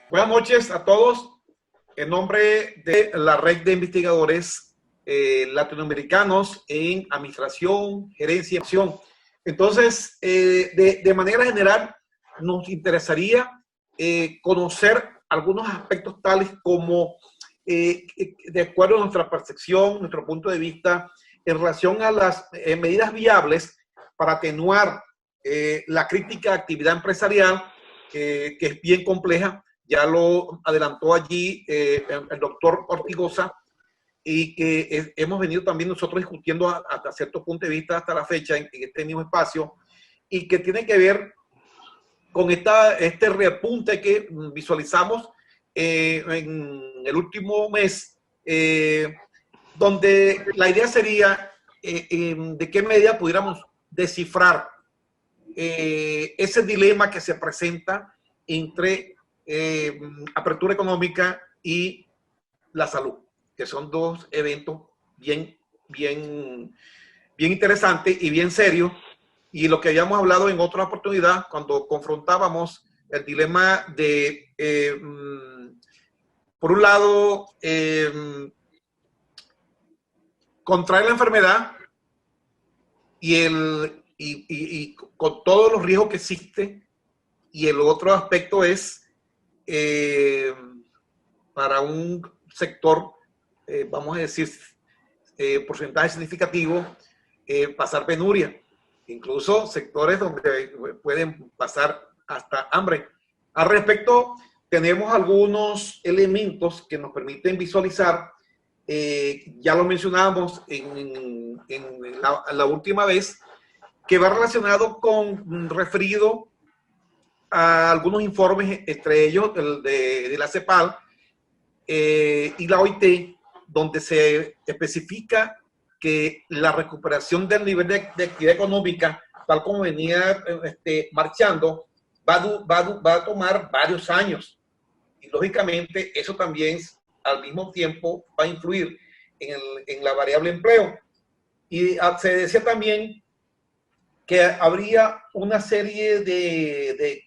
Buenas noches a todos. En nombre de la red de investigadores latinoamericanos en administración, gerencia y acción. Entonces, de manera general, nos interesaría conocer algunos aspectos tales como, de acuerdo a nuestra percepción, nuestro punto de vista, en relación a las medidas viables para atenuar la crítica actividad empresarial, que es bien compleja. Ya lo adelantó allí el doctor Ortigosa, y que hemos venido también nosotros discutiendo hasta cierto punto de vista hasta la fecha en este mismo espacio, y que tiene que ver con este repunte que visualizamos en el último mes, donde la idea sería de qué medida pudiéramos descifrar ese dilema que se presenta entre apertura económica y la salud, que son dos eventos bien interesantes y bien serios. Y lo que habíamos hablado en otra oportunidad, cuando confrontábamos el dilema de, por un lado, contraer la enfermedad y con todos los riesgos que existe, y el otro aspecto es para un sector, vamos a decir, porcentaje significativo, pasar penuria, incluso sectores donde pueden pasar hasta hambre. Al respecto, tenemos algunos elementos que nos permiten visualizar, ya lo mencionamos en la última vez, que va relacionado con, referido a algunos informes, entre ellos el de la CEPAL y la OIT, donde se especifica que la recuperación del nivel de actividad económica, tal como venía marchando, va a tomar varios años. Y lógicamente eso también al mismo tiempo va a influir en la variable empleo. Y se decía también que habría una serie de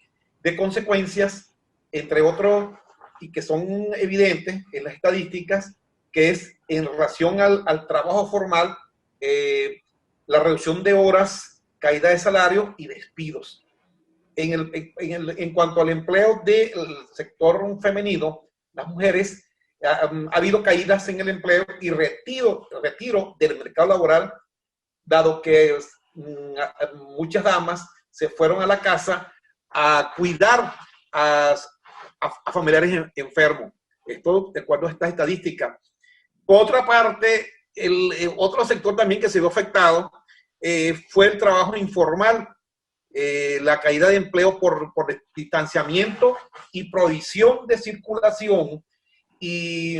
consecuencias, entre otros, y que son evidentes en las estadísticas, que es en relación al trabajo formal, la reducción de horas, caída de salario y despidos. En cuanto al empleo del sector femenino, las mujeres, ha habido caídas en el empleo y retiro del mercado laboral, dado que muchas damas se fueron a la casa a cuidar a familiares enfermos. Esto de acuerdo a estas estadísticas. Por otra parte, otro sector también que se vio afectado fue el trabajo informal, la caída de empleo por distanciamiento y prohibición de circulación, y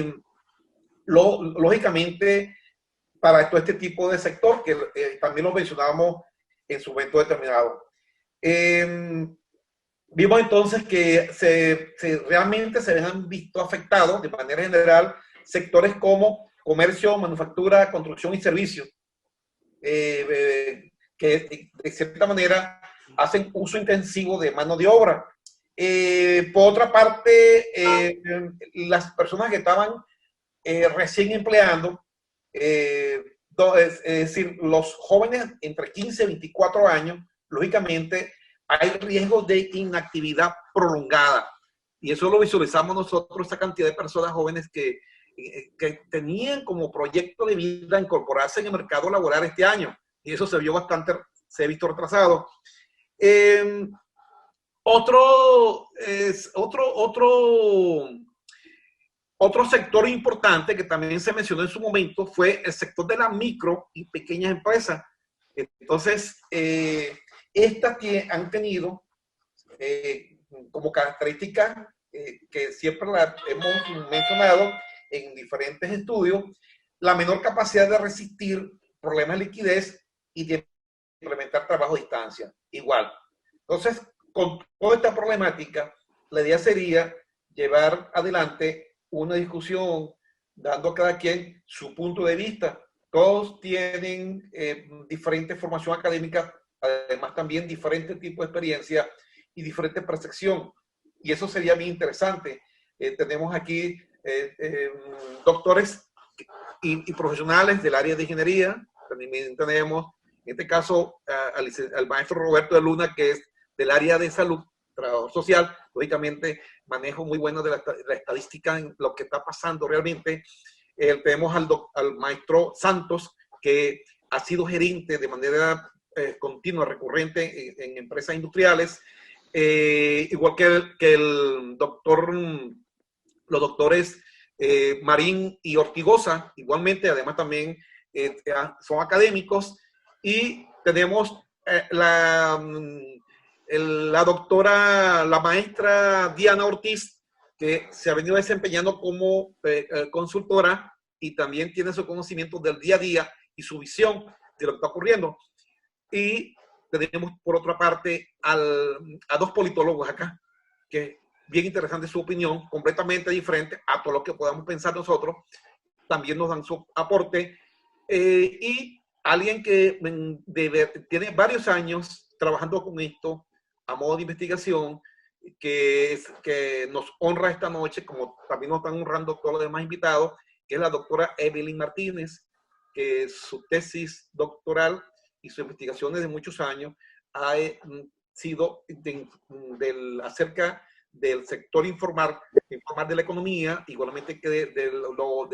lógicamente para todo este tipo de sector, que también lo mencionamos en su momento determinado. Vimos entonces que realmente se han visto afectados de manera general sectores como comercio, manufactura, construcción y servicios, que de cierta manera hacen uso intensivo de mano de obra. Por otra parte, las personas que estaban recién empleando, es decir, los jóvenes entre 15 y 24 años, lógicamente hay riesgo de inactividad prolongada. Y eso lo visualizamos nosotros, esa cantidad de personas jóvenes que tenían como proyecto de vida incorporarse en el mercado laboral este año. Y eso se vio bastante, se ha visto retrasado. Otro sector importante que también se mencionó en su momento fue el sector de las micro y pequeñas empresas. Entonces, estas han tenido como característica, que siempre la hemos mencionado en diferentes estudios, la menor capacidad de resistir problemas de liquidez y de implementar trabajo a distancia. Igual. Entonces, con toda esta problemática, la idea sería llevar adelante una discusión dando a cada quien su punto de vista, todos tienen diferente formación académica, además también diferente tipo de experiencia y diferente percepción. Y eso sería bien interesante. Tenemos aquí doctores y profesionales del área de ingeniería. También tenemos, en este caso, al maestro Roberto de Luna, que es del área de salud, trabajador social, lógicamente manejo muy bueno de la estadística en lo que está pasando realmente. Tenemos al maestro Santos, que ha sido gerente de manera continua, recurrente en empresas industriales, igual que el doctor, los doctores Marín y Ortigosa, igualmente, además también son académicos, y tenemos la doctora, la maestra Diana Ortiz, que se ha venido desempeñando como consultora y también tiene su conocimiento del día a día y su visión de lo que está ocurriendo. Y tenemos por otra parte a dos politólogos acá, que bien interesante su opinión, completamente diferente a todo lo que podamos pensar nosotros, también nos dan su aporte, y alguien que tiene varios años trabajando con esto a modo de investigación, que nos honra esta noche, como también nos están honrando todos los demás invitados, que es la doctora Evelyn Martínez, que su tesis doctoral y sus investigaciones de muchos años ha sido acerca del sector informal de la economía, igualmente que de lo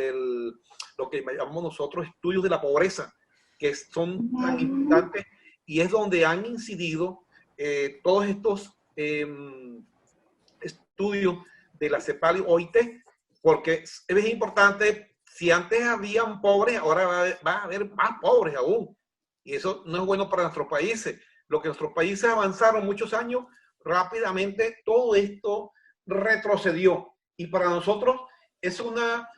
que llamamos nosotros estudios de la pobreza, que son tan importantes y es donde han incidido todos estos estudios de la CEPAL y OIT, porque es importante, si antes habían pobres, ahora va a haber más pobres aún, y eso no es bueno para nuestros países. Lo que nuestros países avanzaron muchos años, rápidamente todo esto retrocedió, y para nosotros es una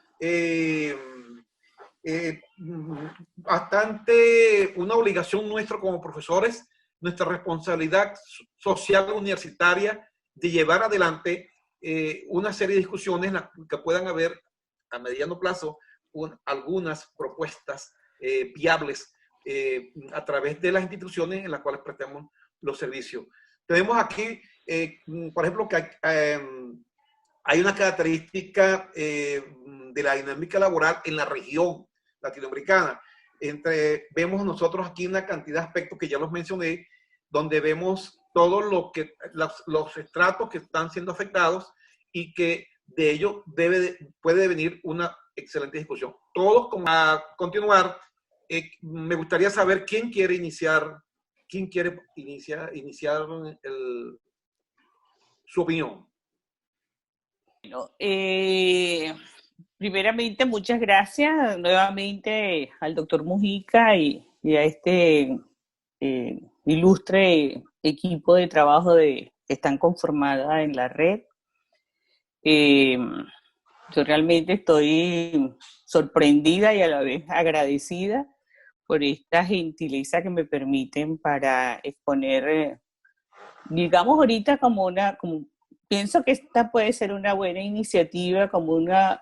bastante una obligación nuestra como profesores, nuestra responsabilidad social universitaria de llevar adelante una serie de discusiones que puedan haber a mediano plazo algunas propuestas viables a través de las instituciones en las cuales prestamos los servicios. Tenemos aquí, por ejemplo, que hay una característica de la dinámica laboral en la región latinoamericana. Vemos nosotros aquí una cantidad de aspectos que ya los mencioné, donde vemos todo lo que los estratos que están siendo afectados y que de ello puede venir una excelente discusión. Todos, a continuar, me gustaría saber quién quiere iniciar su opinión. Bueno, primeramente, muchas gracias nuevamente al doctor Mujica y a este ilustre equipo de trabajo que están conformada en la red. Yo realmente estoy sorprendida y a la vez agradecida por esta gentileza que me permiten para exponer, digamos ahorita pienso que esta puede ser una buena iniciativa, como una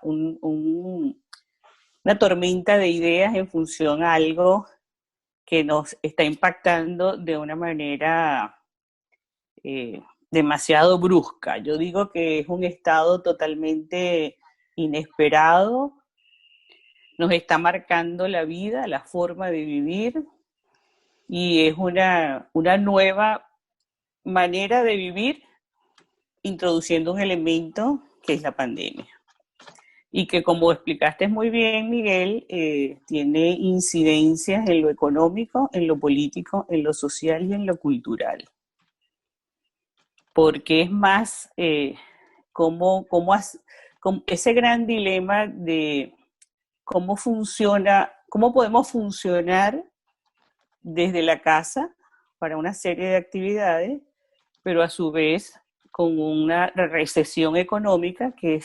tormenta de ideas en función a algo que nos está impactando de una manera demasiado brusca. Yo digo que es un estado totalmente inesperado, nos está marcando la vida, la forma de vivir, y es una nueva manera de vivir introduciendo un elemento que es la pandemia. Y que, como explicaste muy bien, Miguel, tiene incidencias en lo económico, en lo político, en lo social y en lo cultural. Porque es más como ese gran dilema de cómo podemos funcionar desde la casa para una serie de actividades, pero a su vez con una recesión económica que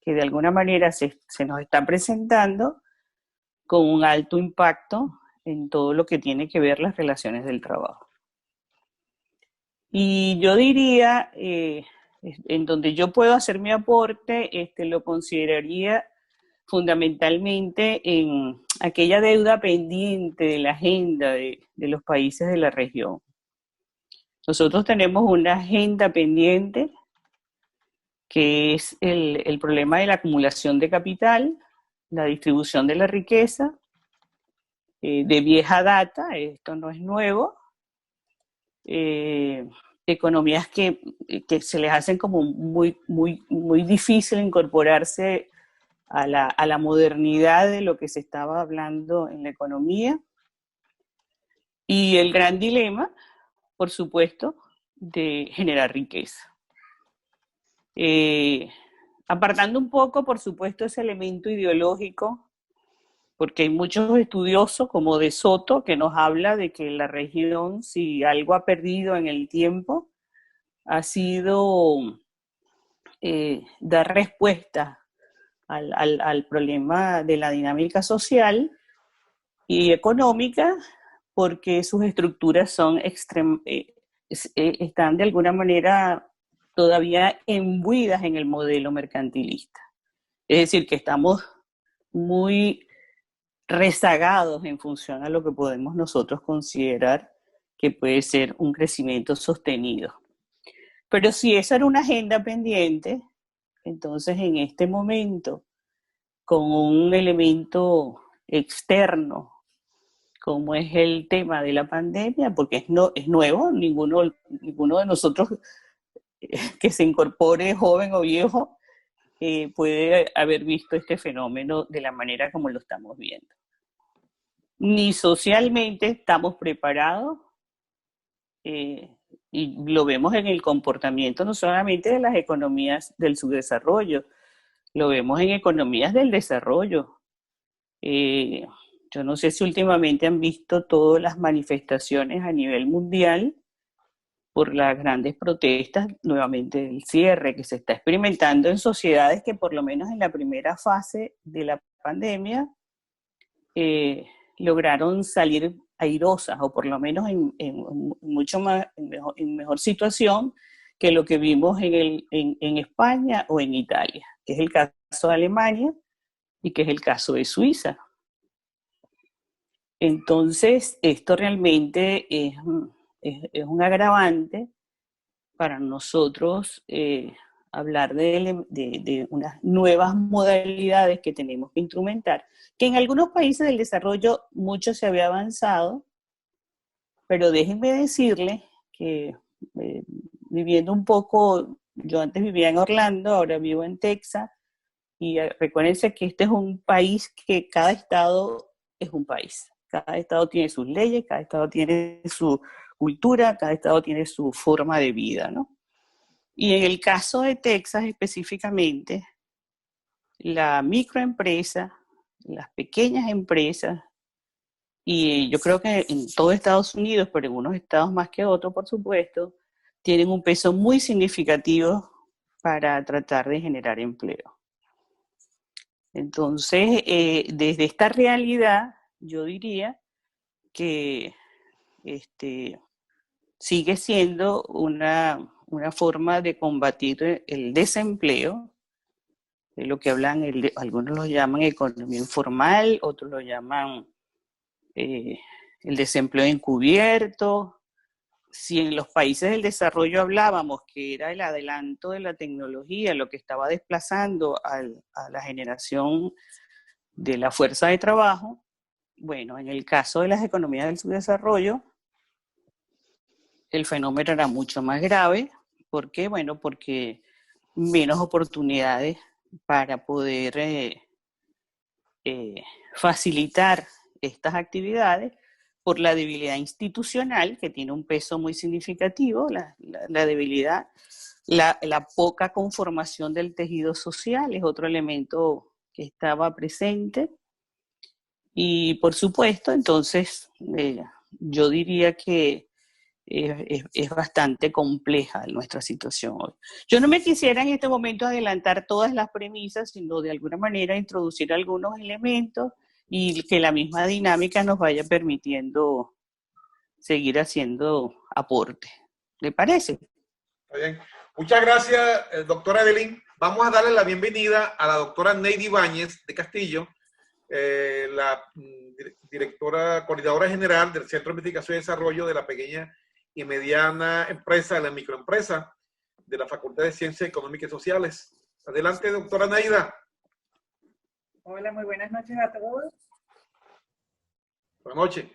de alguna manera se nos está presentando con un alto impacto en todo lo que tiene que ver las relaciones del trabajo. Y yo diría, en donde yo puedo hacer mi aporte, lo consideraría fundamentalmente en aquella deuda pendiente de la agenda de los países de la región. Nosotros tenemos una agenda pendiente que es el problema de la acumulación de capital, la distribución de la riqueza, de vieja data, esto no es nuevo, economías que se les hacen como muy difícil incorporarse a la modernidad de lo que se estaba hablando en la economía, y el gran dilema, por supuesto, de generar riqueza. Apartando un poco, por supuesto, ese elemento ideológico, porque hay muchos estudiosos como De Soto que nos habla de que la región, si algo ha perdido en el tiempo, ha sido dar respuesta al problema de la dinámica social y económica, porque sus estructuras son están de alguna manera todavía imbuidas en el modelo mercantilista. Es decir, que estamos muy rezagados en función a lo que podemos nosotros considerar que puede ser un crecimiento sostenido. Pero si esa era una agenda pendiente, entonces en este momento, con un elemento externo, como es el tema de la pandemia, porque es nuevo, ninguno de nosotros que se incorpore joven o viejo puede haber visto este fenómeno de la manera como lo estamos viendo. Ni socialmente estamos preparados, y lo vemos en el comportamiento no solamente de las economías del subdesarrollo, lo vemos en economías del desarrollo. Yo no sé si últimamente han visto todas las manifestaciones a nivel mundial por las grandes protestas, nuevamente del cierre, que se está experimentando en sociedades que por lo menos en la primera fase de la pandemia lograron salir airosas, o por lo menos en mejor situación que lo que vimos en España o en Italia, que es el caso de Alemania y que es el caso de Suiza. Entonces, esto realmente es un agravante para nosotros hablar de unas nuevas modalidades que tenemos que instrumentar, que en algunos países del desarrollo mucho se había avanzado, pero déjenme decirles que viviendo un poco, yo antes vivía en Orlando, ahora vivo en Texas, y recuérdense que este es un país que cada estado es un país. Cada estado tiene sus leyes, cada estado tiene su cultura, cada estado tiene su forma de vida, ¿no? Y en el caso de Texas específicamente, la microempresa, las pequeñas empresas, y yo creo que en todo Estados Unidos, pero en unos estados más que otros, por supuesto, tienen un peso muy significativo para tratar de generar empleo. Entonces, desde esta realidad, yo diría que sigue siendo una forma de combatir el desempleo, de lo que hablan, algunos lo llaman economía informal, otros lo llaman el desempleo encubierto. Si en los países del desarrollo hablábamos que era el adelanto de la tecnología lo que estaba desplazando a la generación de la fuerza de trabajo, bueno, en el caso de las economías del subdesarrollo, el fenómeno era mucho más grave. ¿Por qué? Bueno, porque menos oportunidades para poder facilitar estas actividades por la debilidad institucional, que tiene un peso muy significativo, la debilidad, la poca conformación del tejido social es otro elemento que estaba presente. Y por supuesto, entonces, yo diría que es bastante compleja nuestra situación hoy. Yo no me quisiera en este momento adelantar todas las premisas, sino de alguna manera introducir algunos elementos y que la misma dinámica nos vaya permitiendo seguir haciendo aporte. ¿Le parece? Está bien. Muchas gracias, doctora Evelyn. Vamos a darle la bienvenida a la doctora Neidi Ibáñez de Castillo, la directora, coordinadora general del Centro de Investigación y Desarrollo de la Pequeña y Mediana Empresa, de la Microempresa, de la Facultad de Ciencias Económicas y Sociales. Adelante, doctora Naida. Hola, muy buenas noches a todos. Buenas noches.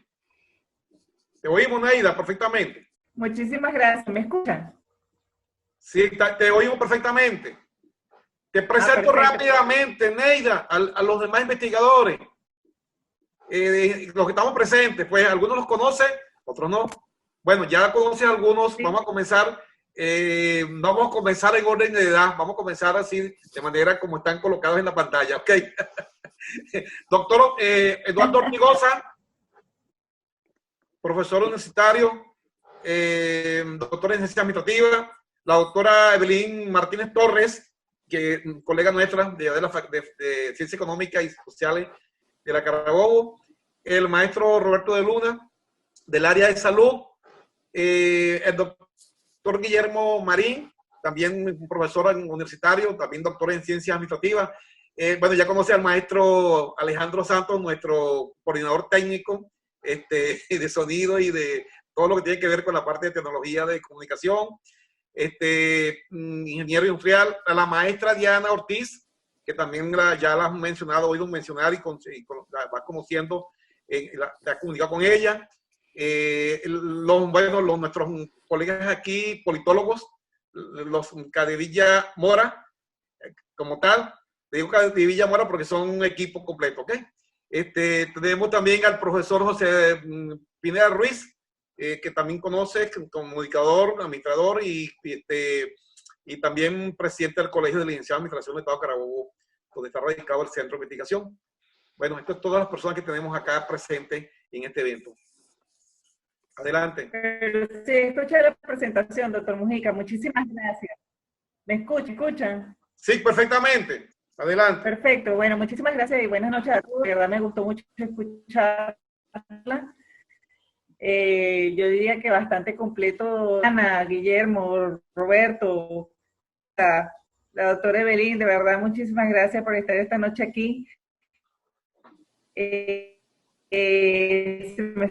Te oímos, Naida, perfectamente. Muchísimas gracias. ¿Me escuchan? Sí, te oímos perfectamente. Te presento rápidamente, Neida, a los demás investigadores. Los que estamos presentes, pues algunos los conocen, otros no. Bueno, ya conocen algunos. Sí. Vamos a comenzar en orden de edad. Vamos a comenzar así, de manera como están colocados en la pantalla. Ok. Doctor Eduardo Ortigosa, profesor universitario, doctor en ciencias administrativas. La doctora Evelyn Martínez Torres, que colega nuestra de Ciencias Económicas y Sociales de la Carabobo. El maestro Roberto de Luna, del área de salud. El doctor Guillermo Marín, también un profesor universitario, también doctor en Ciencias Administrativas. Bueno, ya conoce al maestro Alejandro Santos, nuestro coordinador técnico de sonido y de todo lo que tiene que ver con la parte de tecnología de comunicación. Ingeniero industrial, a la maestra Diana Ortiz, que también ya la has mencionado, oído mencionar y la vas conociendo, te has comunicado con ella. Nuestros colegas aquí, politólogos, los Cadevilla Mora, como tal, le digo Cadevilla Mora porque son un equipo completo, ¿ok? Tenemos también al profesor José Pineda Ruiz, que también conoce, comunicador, administrador y también presidente del Colegio de Licenciados en Administración del Estado de Carabobo, donde está radicado el Centro de Investigación. Bueno, esto es todas las personas que tenemos acá presentes en este evento. Adelante. Sí, escuché la presentación, doctor Mujica. Muchísimas gracias. ¿Me escuchan? Sí, perfectamente. Adelante. Perfecto. Bueno, muchísimas gracias y buenas noches a todos. De verdad me gustó mucho escucharla. Yo diría que bastante completo. Ana, Guillermo, Roberto, la doctora Evelyn, de verdad muchísimas gracias por estar esta noche aquí. Se me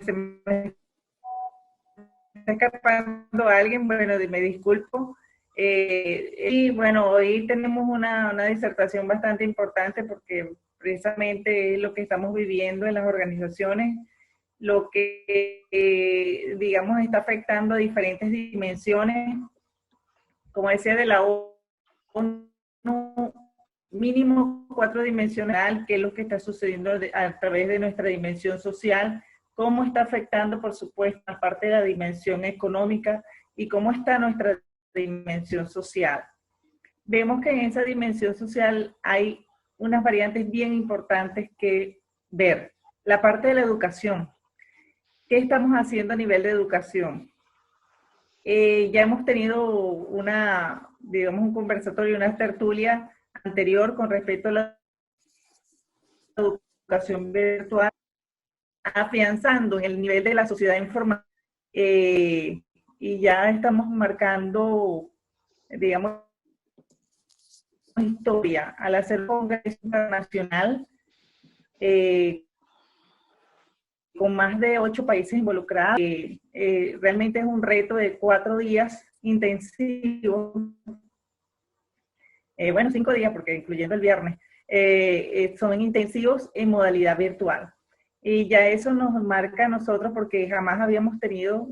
está escapando alguien, bueno, me disculpo. Y bueno, hoy tenemos una disertación bastante importante porque precisamente es lo que estamos viviendo en las organizaciones, lo que, digamos, está afectando a diferentes dimensiones, como decía, de la ONU, mínimo 4 dimensional, que es lo que está sucediendo a través de nuestra dimensión social, cómo está afectando, por supuesto, a parte de la dimensión económica y cómo está nuestra dimensión social. Vemos que en esa dimensión social hay unas variantes bien importantes que ver. La parte de la educación. ¿Qué estamos haciendo a nivel de educación? Ya hemos tenido digamos, un conversatorio, una tertulia anterior con respecto a la educación virtual, afianzando en el nivel de la sociedad informal, y ya estamos marcando, digamos, historia al hacer un congreso internacional con más de 8 países involucrados. Realmente es un reto de 4 días intensivos, bueno, 5 días porque incluyendo el viernes, son intensivos en modalidad virtual. Y ya eso nos marca a nosotros porque jamás habíamos tenido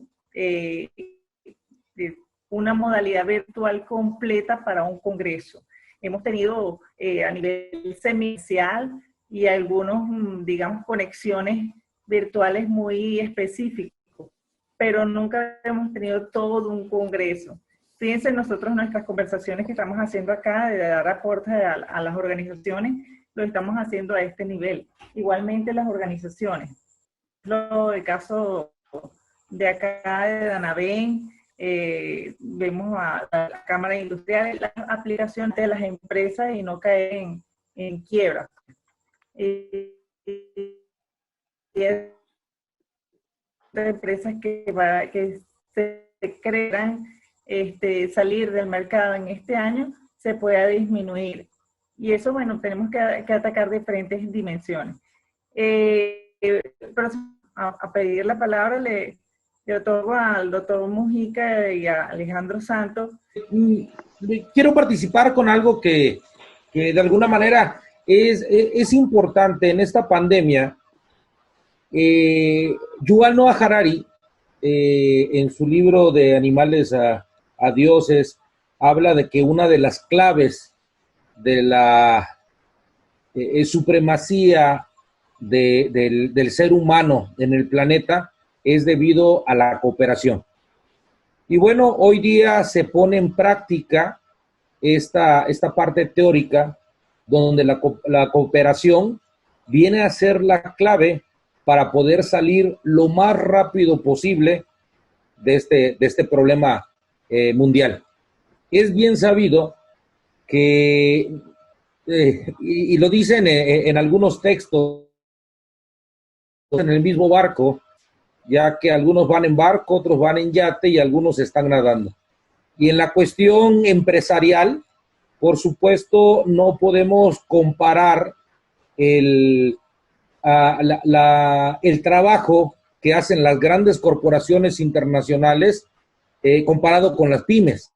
una modalidad virtual completa para un congreso. Hemos tenido a nivel semestral y algunos, digamos, conexiones virtuales muy específicos, pero nunca hemos tenido todo un congreso. Fíjense nosotros nuestras conversaciones que estamos haciendo acá, de dar aportes a las organizaciones, lo estamos haciendo a este nivel. Igualmente las organizaciones. El caso de acá de Danabén, vemos a la Cámara Industrial, las aplicaciones de las empresas y no caen en quiebra. De empresas que se crean salir del mercado en este año se pueda disminuir. Y eso, bueno, tenemos que atacar diferentes dimensiones. Pero a pedir la palabra le otorgo al doctor Mujica y a Alejandro Santos. Quiero participar con algo que de alguna manera es importante en esta pandemia. Yuval Noah Harari, en su libro de Animales a Dioses, habla de que una de las claves de la supremacía del ser humano en el planeta es debido a la cooperación. Y bueno, hoy día se pone en práctica esta parte teórica donde la cooperación viene a ser la clave para poder salir lo más rápido posible de este problema mundial. Es bien sabido que, y lo dicen en algunos textos, en el mismo barco, ya que algunos van en barco, otros van en yate y algunos están nadando. Y en la cuestión empresarial, por supuesto, no podemos comparar el trabajo que hacen las grandes corporaciones internacionales comparado con las pymes.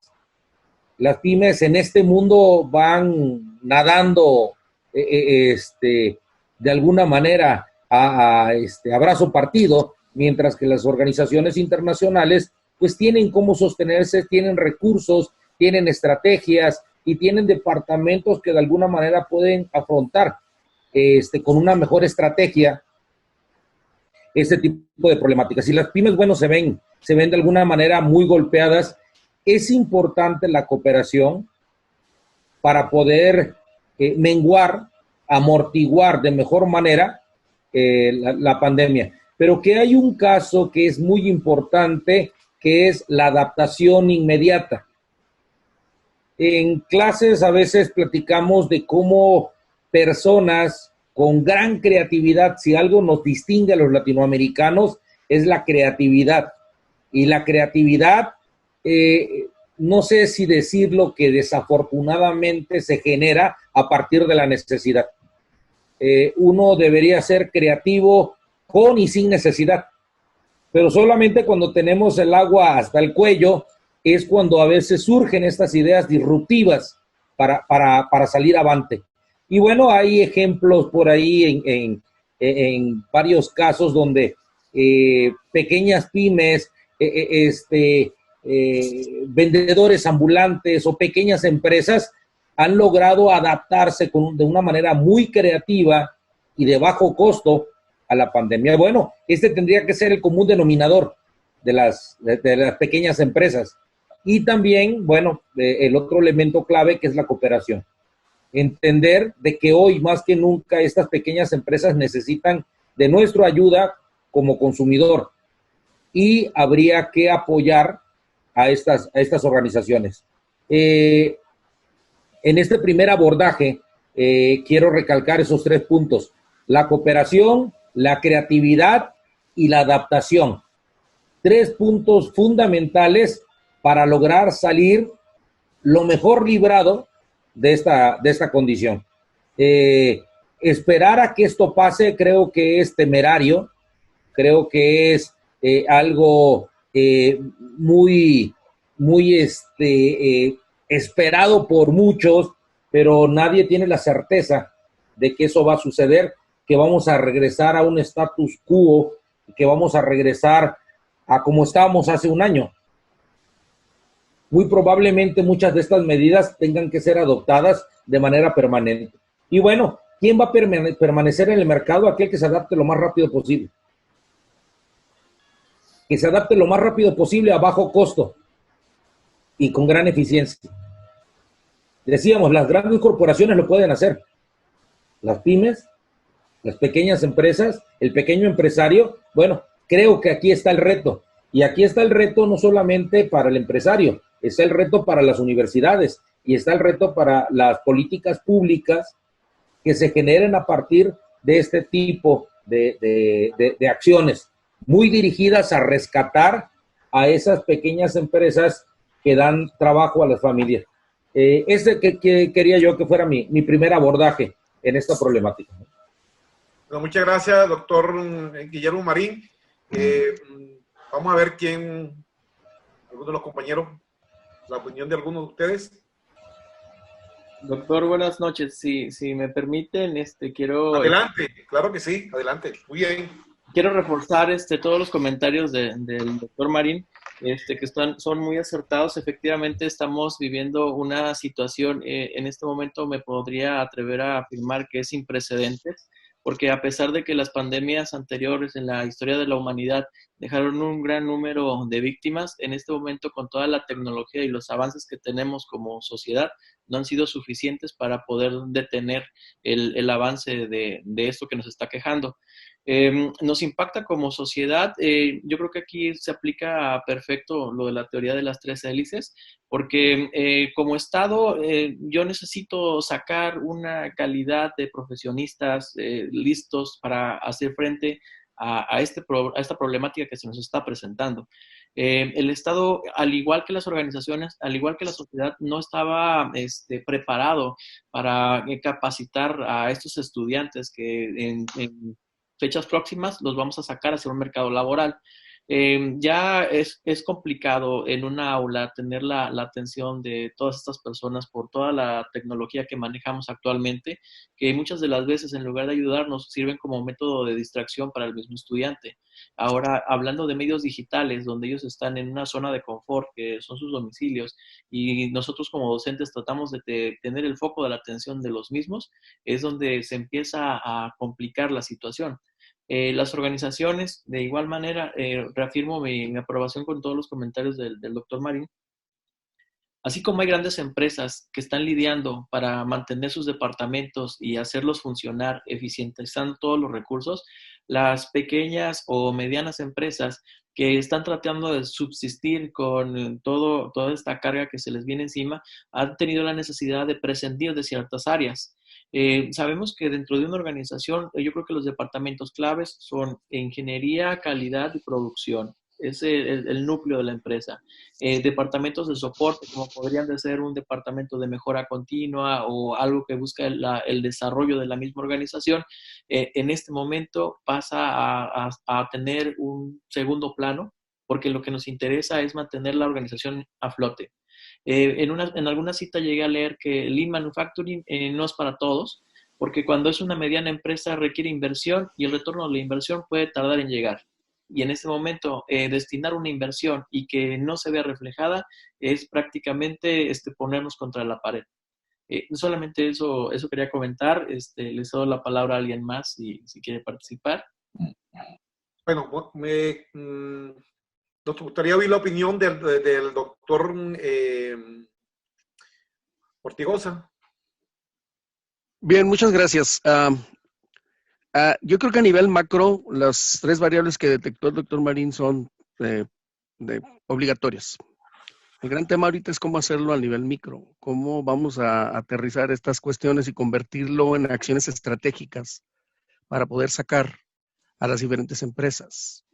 Las pymes en este mundo van nadando de alguna manera a brazo partido, mientras que las organizaciones internacionales pues tienen cómo sostenerse, tienen recursos, tienen estrategias y tienen departamentos que de alguna manera pueden afrontar con una mejor estrategia este tipo de problemáticas. Y las pymes, bueno, se ven de alguna manera muy golpeadas. Es importante la cooperación para poder menguar, amortiguar de mejor manera la pandemia. Pero que hay un caso que es muy importante, que es la adaptación inmediata. En clases a veces platicamos de cómo personas con gran creatividad, si algo nos distingue a los latinoamericanos, es la creatividad. Y la creatividad, no sé si decirlo, que desafortunadamente se genera a partir de la necesidad. Uno debería ser creativo con y sin necesidad, pero solamente cuando tenemos el agua hasta el cuello es cuando a veces surgen estas ideas disruptivas para salir avante. Y bueno, hay ejemplos por ahí en varios casos donde pequeñas pymes, vendedores ambulantes o pequeñas empresas han logrado adaptarse de una manera muy creativa y de bajo costo a la pandemia. Bueno, tendría que ser el común denominador de las pequeñas empresas. Y también, bueno, el otro elemento clave, que es la cooperación. Entender de que hoy más que nunca estas pequeñas empresas necesitan de nuestra ayuda como consumidor y habría que apoyar a estas organizaciones. En este primer abordaje quiero recalcar esos 3 puntos: la cooperación, la creatividad y la adaptación. 3 puntos fundamentales para lograr salir lo mejor librado de esta condición. Esperar a que esto pase creo que es temerario, creo que es algo muy esperado por muchos, pero nadie tiene la certeza de que eso va a suceder, que vamos a regresar a un status quo, que vamos a regresar a como estábamos hace un año. Muy probablemente muchas de estas medidas tengan que ser adoptadas de manera permanente. Y bueno, ¿quién va a permanecer en el mercado? Aquel que se adapte lo más rápido posible. Que se adapte lo más rápido posible a bajo costo y con gran eficiencia. Decíamos, las grandes corporaciones lo pueden hacer. Las pymes, las pequeñas empresas, el pequeño empresario, bueno, creo que aquí está el reto. Y aquí está el reto no solamente para el empresario, está el reto para las universidades y está el reto para las políticas públicas que se generen a partir de este tipo de acciones, muy dirigidas a rescatar a esas pequeñas empresas que dan trabajo a las familias. Que quería yo que fuera mi primer abordaje en esta problemática. Bueno, muchas gracias, doctor Guillermo Marín. Vamos a ver algunos de los compañeros, la opinión de algunos de ustedes. Doctor, buenas noches. Si me permiten, quiero Claro que sí, adelante. Muy bien. Quiero reforzar todos los comentarios del doctor Marín, que son muy acertados. Efectivamente, estamos viviendo una situación, en este momento me podría atrever a afirmar que es sin precedentes, porque a pesar de que las pandemias anteriores en la historia de la humanidad dejaron un gran número de víctimas, en este momento con toda la tecnología y los avances que tenemos como sociedad, no han sido suficientes para poder detener el avance de esto que nos está quejando. Nos impacta como sociedad. Yo creo que aquí se aplica perfecto lo de la teoría de las tres hélices, porque como Estado yo necesito sacar una calidad de profesionistas listos para hacer frente a esta problemática que se nos está presentando. El Estado, al igual que las organizaciones, al igual que la sociedad, no estaba preparado para capacitar a estos estudiantes que en fechas próximas los vamos a sacar hacia un mercado laboral. Ya es complicado en una aula tener la atención de todas estas personas por toda la tecnología que manejamos actualmente, que muchas de las veces en lugar de ayudarnos sirven como método de distracción para el mismo estudiante. Ahora, hablando de medios digitales, donde ellos están en una zona de confort, que son sus domicilios, y nosotros como docentes tratamos de tener el foco de la atención de los mismos, es donde se empieza a complicar la situación. Las organizaciones, de igual manera, reafirmo mi aprobación con todos los comentarios del doctor Marín. Así como hay grandes empresas que están lidiando para mantener sus departamentos y hacerlos funcionar eficientizando todos los recursos, las pequeñas o medianas empresas que están tratando de subsistir con toda esta carga que se les viene encima, han tenido la necesidad de prescindir de ciertas áreas. Sabemos que dentro de una organización, yo creo que los departamentos claves son ingeniería, calidad y producción. Es el núcleo de la empresa. Departamentos de soporte, como podrían de ser un departamento de mejora continua o algo que busca el desarrollo de la misma organización, en este momento pasa a tener un segundo plano, porque lo que nos interesa es mantener la organización a flote. En alguna cita llegué a leer que Lean Manufacturing no es para todos, porque cuando es una mediana empresa requiere inversión y el retorno de la inversión puede tardar en llegar. Y en este momento, destinar una inversión y que no se vea reflejada es prácticamente ponernos contra la pared. Solamente eso quería comentar. Les doy la palabra a alguien más si quiere participar. Bueno, nos gustaría oír la opinión del doctor Ortigosa. Bien, muchas gracias. Yo creo que a nivel macro, las tres variables que detectó el doctor Marín son obligatorias. El gran tema ahorita es cómo hacerlo a nivel micro, cómo vamos a aterrizar estas cuestiones y convertirlo en acciones estratégicas para poder sacar a las diferentes empresas.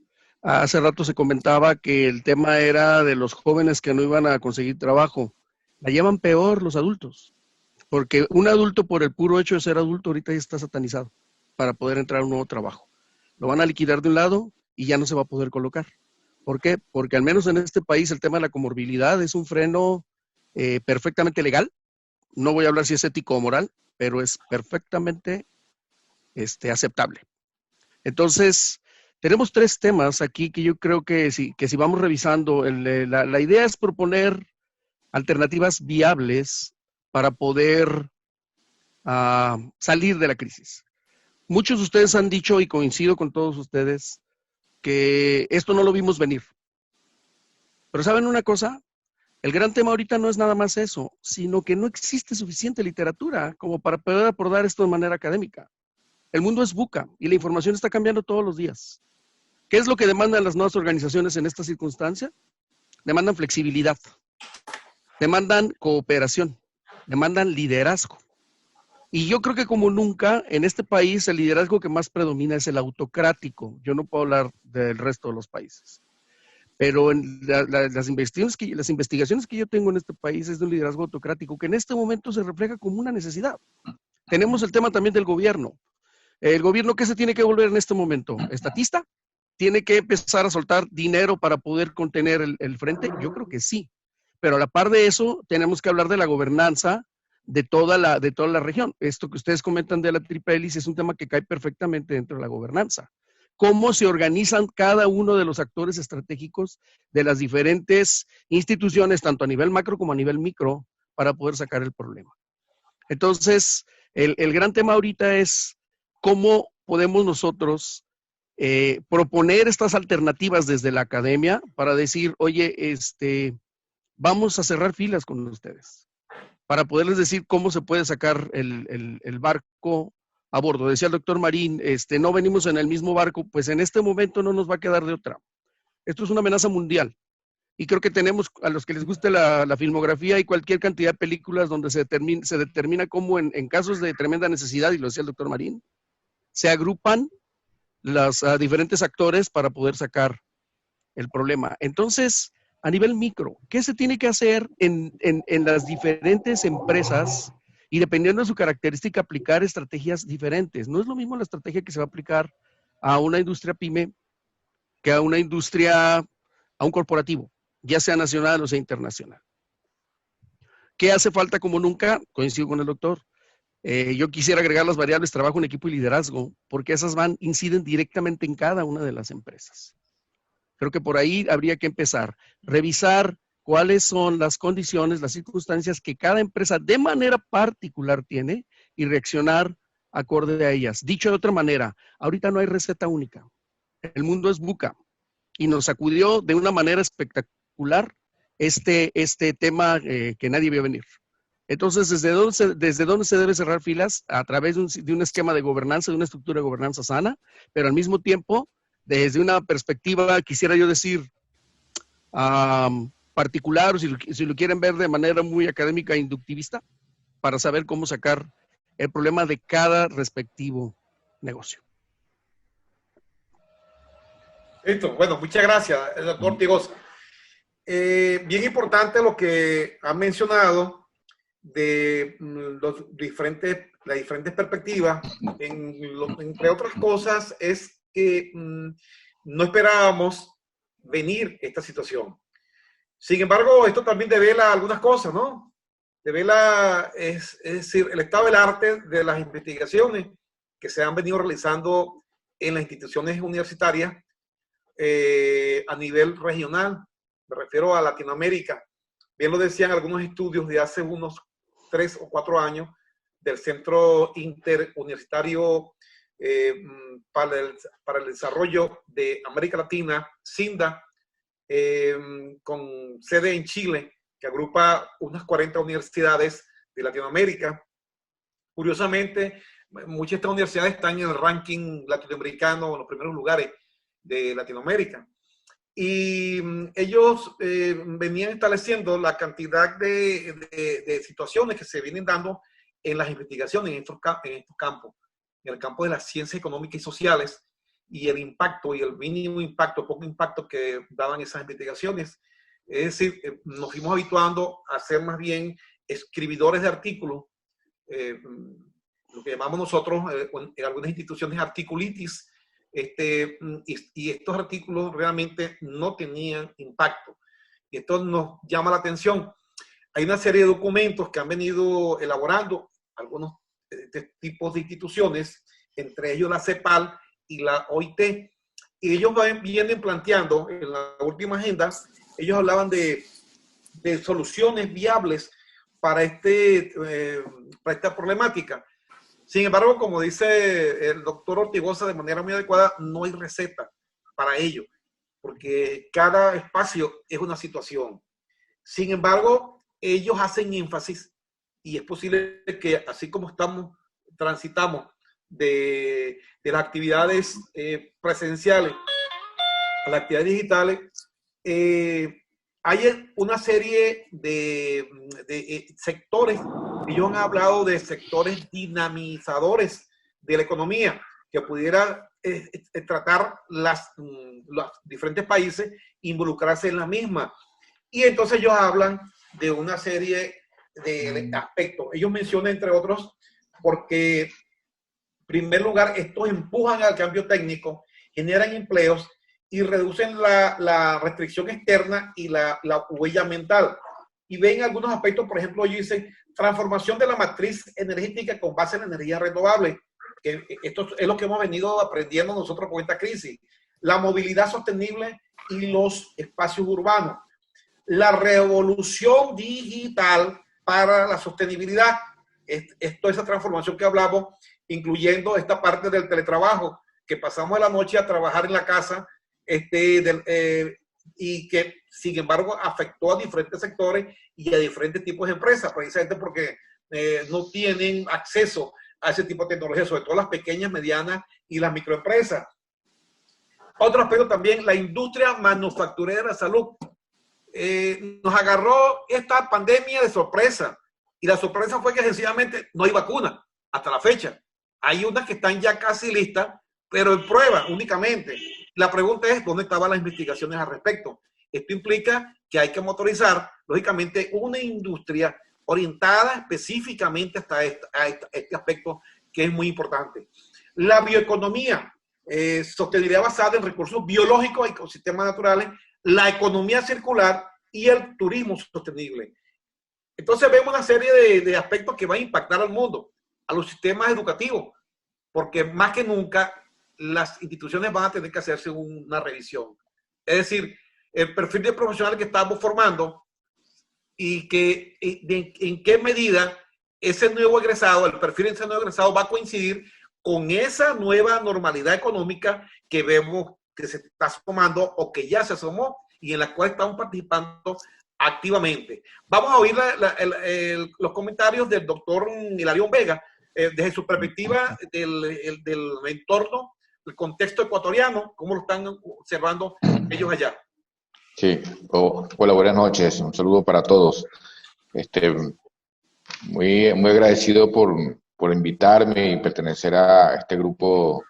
Hace rato se comentaba que el tema era de los jóvenes que no iban a conseguir trabajo. La llevan peor los adultos, porque un adulto por el puro hecho de ser adulto ahorita ya está satanizado para poder entrar a un nuevo trabajo. Lo van a liquidar de un lado y ya no se va a poder colocar. ¿Por qué? Porque al menos en este país el tema de la comorbilidad es un freno perfectamente legal. No voy a hablar si es ético o moral, pero es perfectamente aceptable. Entonces, tenemos tres temas aquí que yo creo que si vamos revisando, la idea es proponer alternativas viables para poder salir de la crisis. Muchos de ustedes han dicho, y coincido con todos ustedes, que esto no lo vimos venir. Pero ¿saben una cosa? El gran tema ahorita no es nada más eso, sino que no existe suficiente literatura como para poder abordar esto de manera académica. El mundo es VUCA y la información está cambiando todos los días. ¿Qué es lo que demandan las nuevas organizaciones en esta circunstancia? Demandan flexibilidad, demandan cooperación, demandan liderazgo. Y yo creo que como nunca, en este país el liderazgo que más predomina es el autocrático. Yo no puedo hablar del resto de los países. Pero en las investigaciones que yo tengo en este país es de un liderazgo autocrático que en este momento se refleja como una necesidad. Tenemos el tema también del gobierno. ¿El gobierno qué se tiene que volver en este momento? ¿Estatista? ¿Tiene que empezar a soltar dinero para poder contener el frente? Yo creo que sí. Pero a la par de eso, tenemos que hablar de la gobernanza de toda la región. Esto que ustedes comentan de la triple hélice es un tema que cae perfectamente dentro de la gobernanza. Cómo se organizan cada uno de los actores estratégicos de las diferentes instituciones, tanto a nivel macro como a nivel micro, para poder sacar el problema. Entonces, el gran tema ahorita es cómo podemos nosotros proponer estas alternativas desde la academia para decir, oye, vamos a cerrar filas con ustedes, para poderles decir cómo se puede sacar el barco a bordo. Decía el doctor Marín, no venimos en el mismo barco, pues en este momento no nos va a quedar de otra. Esto es una amenaza mundial. Y creo que tenemos, a los que les guste la filmografía y cualquier cantidad de películas donde se determina cómo en casos de tremenda necesidad, y lo decía el doctor Marín, se agrupan los diferentes actores para poder sacar el problema. Entonces, a nivel micro, ¿qué se tiene que hacer en las diferentes empresas? Y dependiendo de su característica, aplicar estrategias diferentes. No es lo mismo la estrategia que se va a aplicar a una industria pyme que a una industria, a un corporativo, ya sea nacional o sea internacional. ¿Qué hace falta como nunca? Coincido con el doctor. Yo quisiera agregar las variables trabajo en equipo y liderazgo, porque esas inciden directamente en cada una de las empresas. Creo que por ahí habría que empezar. Revisar cuáles son las condiciones, las circunstancias que cada empresa de manera particular tiene y reaccionar acorde a ellas. Dicho de otra manera, ahorita no hay receta única. El mundo es VUCA y nos sacudió de una manera espectacular este tema que nadie vio venir. Entonces, ¿desde dónde se debe cerrar filas? A través de un esquema de gobernanza, de una estructura de gobernanza sana, pero al mismo tiempo, desde una perspectiva, quisiera yo decir, particular, o si lo quieren ver de manera muy académica e inductivista, para saber cómo sacar el problema de cada respectivo negocio. Listo. Bueno, muchas gracias, doctor Ortigosa. Bien importante lo que han mencionado de las diferentes perspectivas. Entre otras cosas, es que no esperábamos venir esta situación. Sin embargo, esto también devela algunas cosas, ¿no? Devela, es decir, el estado del arte de las investigaciones que se han venido realizando en las instituciones universitarias a nivel regional. Me refiero a Latinoamérica. Bien lo decían algunos estudios de hace unos 3 o 4 años del Centro Interuniversitario para el Desarrollo de América Latina, CINDA, con sede en Chile, que agrupa unas 40 universidades de Latinoamérica. Curiosamente, muchas de estas universidades están en el ranking latinoamericano, en los primeros lugares de Latinoamérica. Y ellos venían estableciendo la cantidad de situaciones que se vienen dando en las investigaciones en estos campos, en el campo de las ciencias económicas y sociales, y el impacto y el mínimo impacto, poco impacto que daban esas investigaciones. Es decir, nos fuimos habituando a ser más bien escribidores de artículos, lo que llamamos nosotros en algunas instituciones articulitis, y estos artículos realmente no tenían impacto. Y esto nos llama la atención. Hay una serie de documentos que han venido elaborando algunos tipos de instituciones, entre ellos la CEPAL y la OIT, y ellos vienen planteando en la última agenda, ellos hablaban de soluciones viables para esta problemática. Sin embargo, como dice el doctor Ortigosa de manera muy adecuada, no hay receta para ello, porque cada espacio es una situación. Sin embargo, ellos hacen énfasis, y es posible que así como transitamos de las actividades presenciales a las actividades digitales, hay una serie de sectores. Ellos han hablado de sectores dinamizadores de la economía que pudiera tratar los diferentes países, involucrarse en la misma. Y entonces ellos hablan de una serie de aspectos. Ellos mencionan, entre otros, porque primer lugar, estos empujan al cambio técnico, generan empleos y reducen la restricción externa y la huella ambiental. Y ven algunos aspectos, por ejemplo, ellos dicen transformación de la matriz energética con base en energía renovable, que esto es lo que hemos venido aprendiendo nosotros con esta crisis. La movilidad sostenible y los espacios urbanos. La revolución digital para la sostenibilidad. Esa transformación que hablamos, incluyendo esta parte del teletrabajo, que pasamos la noche a trabajar en la casa, y que, sin embargo, afectó a diferentes sectores y a diferentes tipos de empresas, precisamente porque no tienen acceso a ese tipo de tecnología, sobre todo las pequeñas, medianas y las microempresas. Otro aspecto también, la industria manufacturera de la salud. Nos agarró esta pandemia de sorpresa, y la sorpresa fue que sencillamente no hay vacuna hasta la fecha. Hay unas que están ya casi listas, pero en prueba únicamente. La pregunta es, ¿dónde estaban las investigaciones al respecto? Esto implica que hay que motorizar, lógicamente, una industria orientada específicamente hasta este aspecto que es muy importante. La bioeconomía, sostenibilidad basada en recursos biológicos y ecosistemas naturales, la economía circular y el turismo sostenible. Entonces vemos una serie de aspectos que van a impactar al mundo, a los sistemas educativos, porque más que nunca las instituciones van a tener que hacerse una revisión. Es decir, el perfil de profesional que estamos formando y en qué medida ese nuevo egresado, el perfil de ese nuevo egresado va a coincidir con esa nueva normalidad económica que vemos que se está asomando o que ya se asomó y en la cual estamos participando activamente. Vamos a oír los comentarios del doctor Hilarión Vega desde su perspectiva del entorno, el contexto ecuatoriano, cómo lo están observando ellos allá. Sí, hola, buenas noches, un saludo para todos. Muy agradecido por invitarme y pertenecer a este grupo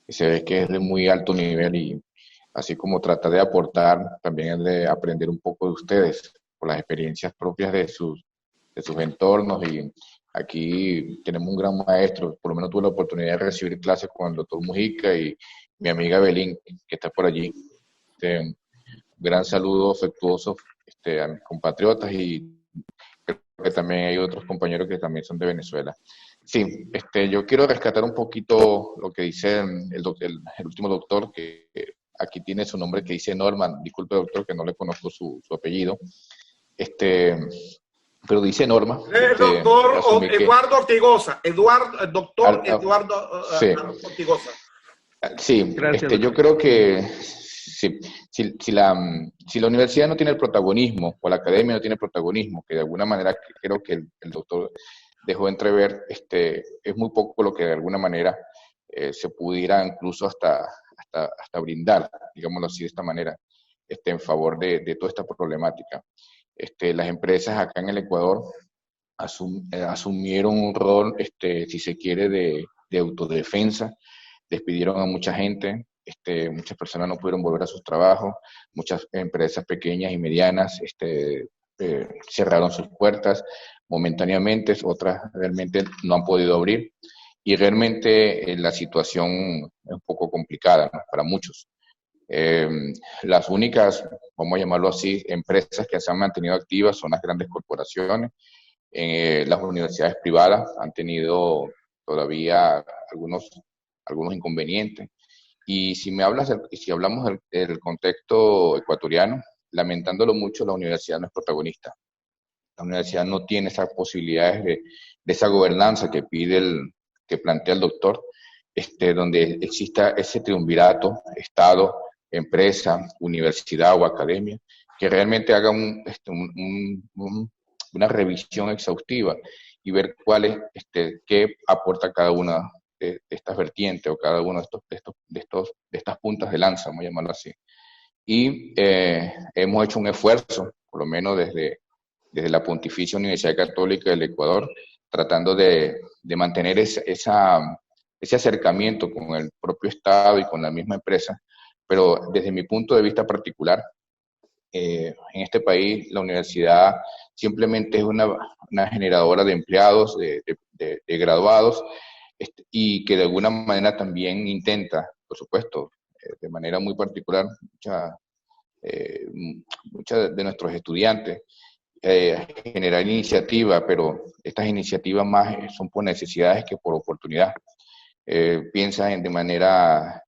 que se ve que es de muy alto nivel y así como trata de aportar, también es de aprender un poco de ustedes por las experiencias propias de sus entornos. Y aquí tenemos un gran maestro, por lo menos tuve la oportunidad de recibir clases con el doctor Mujica y mi amiga Belín, que está por allí. Un gran saludo afectuoso a mis compatriotas y creo que también hay otros compañeros que también son de Venezuela. Sí, yo quiero rescatar un poquito lo que dice el último doctor, que aquí tiene su nombre que dice Norman. Disculpe, doctor, que no le conozco su apellido. Pero dice Norma. El doctor Eduardo Ortigosa. Doctor Eduardo sí. Ortigosa. Sí, Gracias, yo creo que si la universidad no tiene el protagonismo, o la academia no tiene el protagonismo, que de alguna manera creo que el doctor dejó entrever, es muy poco lo que de alguna manera se pudiera incluso hasta brindar, digámoslo así de esta manera, en favor de toda esta problemática. Las empresas acá en el Ecuador asumieron un rol, si se quiere, de autodefensa. Despidieron a mucha gente, muchas personas no pudieron volver a sus trabajos, muchas empresas pequeñas y medianas cerraron sus puertas momentáneamente, otras realmente no han podido abrir y realmente la situación es un poco complicada, ¿no?, para muchos. Las únicas, vamos a llamarlo así, empresas que se han mantenido activas son las grandes corporaciones. Las universidades privadas han tenido todavía algunos inconvenientes. Y si hablamos del contexto ecuatoriano, lamentándolo mucho, la universidad no es protagonista. La universidad no tiene esas posibilidades de esa gobernanza que que plantea el doctor, donde exista ese triunvirato, Estado, empresa, universidad o academia, que realmente haga una revisión exhaustiva y ver qué aporta cada una de estas vertientes o cada uno de estas puntas de lanza, vamos a llamarlo así. Y hemos hecho un esfuerzo, por lo menos desde la Pontificia Universidad Católica del Ecuador, tratando de mantener ese acercamiento con el propio Estado y con la misma empresa, pero desde mi punto de vista particular, en este país la universidad simplemente es una generadora de empleados, de graduados, y que de alguna manera también intenta, por supuesto, de manera muy particular, muchas de nuestros estudiantes, generar iniciativa, pero estas iniciativas más son por necesidades que por oportunidad. Piensan de manera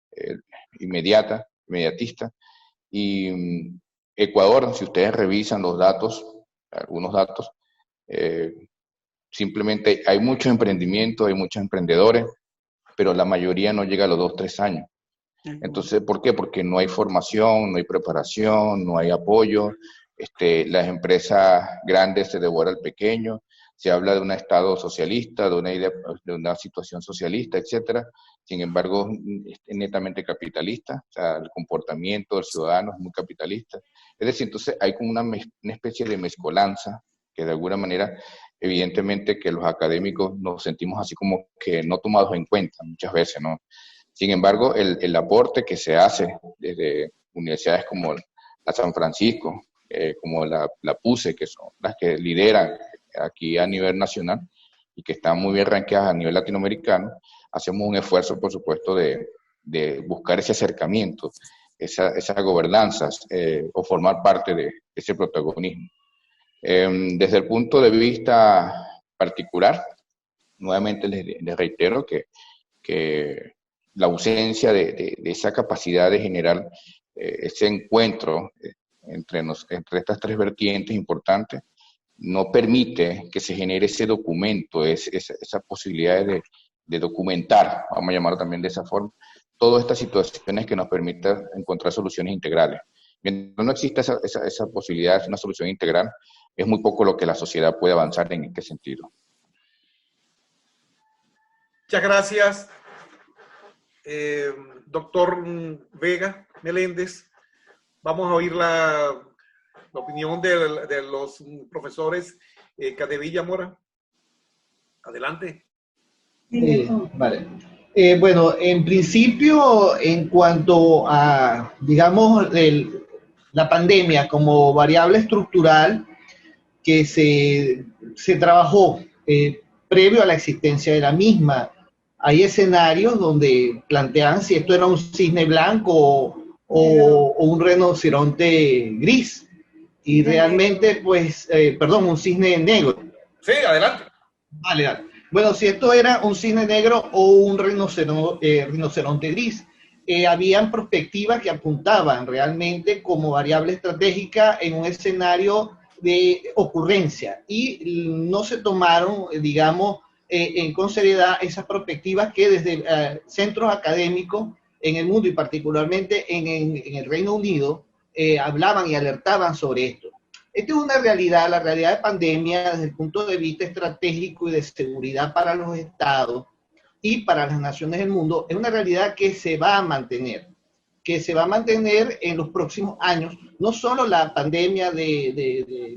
inmediatista. Y Ecuador, si ustedes revisan los datos, algunos datos, simplemente hay mucho emprendimiento, hay muchos emprendedores, pero la mayoría no llega a los 2, 3 años. Entonces, ¿por qué? Porque no hay formación, no hay preparación, no hay apoyo. Las empresas grandes se devoran al pequeño. Se habla de un Estado socialista, de una situación socialista, etcétera. Sin embargo, es netamente capitalista. O sea, el comportamiento del ciudadano es muy capitalista. Es decir, entonces hay como una especie de mezcolanza que de alguna manera, evidentemente, que los académicos nos sentimos así como que no tomados en cuenta muchas veces, ¿no? Sin embargo, el aporte que se hace desde universidades como la San Francisco, como la PUCE, que son las que lideran aquí a nivel nacional y que están muy bien rankeadas a nivel latinoamericano, hacemos un esfuerzo, por supuesto, de buscar ese acercamiento, esas gobernanzas o formar parte de ese protagonismo. Desde el punto de vista particular, nuevamente les reitero que la ausencia de esa capacidad de generar ese encuentro entre estas tres vertientes importantes no permite que se genere ese documento, esa posibilidad de documentar, vamos a llamarlo también de esa forma, todas estas situaciones que nos permitan encontrar soluciones integrales. Mientras no exista esa posibilidad de una solución integral, es muy poco lo que la sociedad puede avanzar en este sentido. Muchas gracias, doctor Vega Meléndez. Vamos a oír la opinión de los profesores Cadevilla Mora. Adelante. Vale. Bueno, en principio, en cuanto a, digamos, la pandemia como variable estructural que se trabajó previo a la existencia de la misma, hay escenarios donde plantean si esto era un cisne blanco o un rinoceronte gris. Y realmente, pues, perdón, un cisne negro. Sí, adelante. Vale. Bueno, si esto era un cisne negro o un rinoceronte gris, habían perspectivas que apuntaban realmente como variable estratégica en un escenario de ocurrencia y no se tomaron, digamos, con seriedad esas perspectivas que desde centros académicos en el mundo y particularmente en el Reino Unido hablaban y alertaban sobre esto. Esta es una realidad, la realidad de pandemia desde el punto de vista estratégico y de seguridad para los estados y para las naciones del mundo, es una realidad que se va a mantener en los próximos años, no solo la pandemia de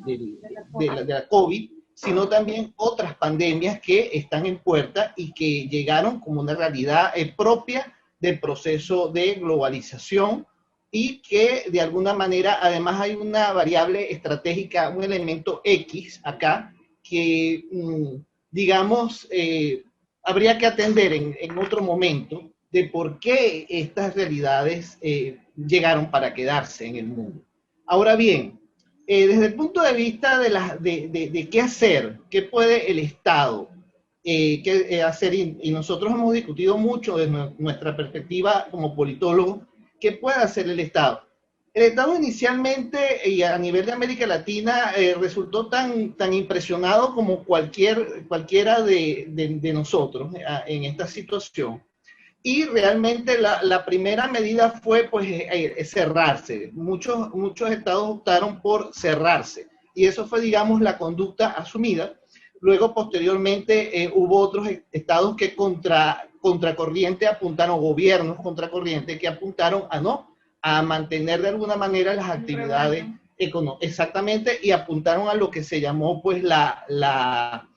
la COVID, sino también otras pandemias que están en puerta y que llegaron como una realidad propia del proceso de globalización y que de alguna manera además hay una variable estratégica, un elemento X acá que digamos habría que atender en otro momento de por qué estas realidades llegaron para quedarse en el mundo. Ahora bien, desde el punto de vista de qué hacer, qué puede el Estado hacer, y nosotros hemos discutido mucho desde nuestra perspectiva como politólogos, ¿qué puede hacer el Estado? El Estado inicialmente y a nivel de América Latina resultó tan impresionado como cualquiera de nosotros en esta situación. Y realmente la primera medida fue pues cerrarse. Muchos estados optaron por cerrarse. Y eso fue, digamos, la conducta asumida. Luego, posteriormente, hubo otros estados que contracorriente apuntaron, gobiernos contracorriente que apuntaron a mantener de alguna manera las actividades económicas. Exactamente, y apuntaron a lo que se llamó pues la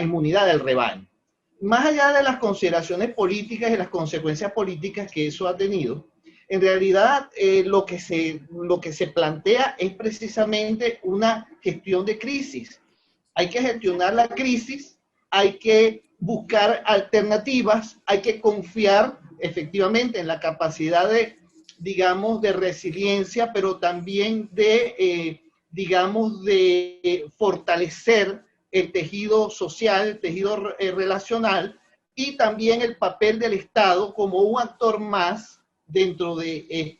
inmunidad del rebaño. Más allá de las consideraciones políticas y las consecuencias políticas que eso ha tenido, en realidad lo que se plantea es precisamente una gestión de crisis. Hay que gestionar la crisis, hay que buscar alternativas, hay que confiar efectivamente en la capacidad de, digamos, de resiliencia, pero también de, digamos, de fortalecer el tejido social, el tejido relacional, y también el papel del Estado como un actor más dentro de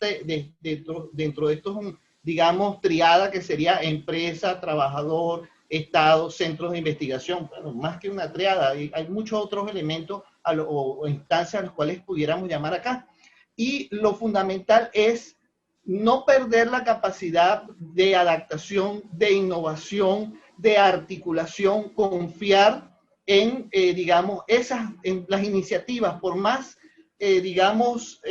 dentro de estos, digamos, triada que sería empresa, trabajador, Estado, centros de investigación. Bueno, más que una triada, hay muchos otros elementos o instancias a los cuales pudiéramos llamar acá. Y lo fundamental es no perder la capacidad de adaptación, de innovación, de articulación, confiar en, digamos, en las iniciativas, por más, digamos,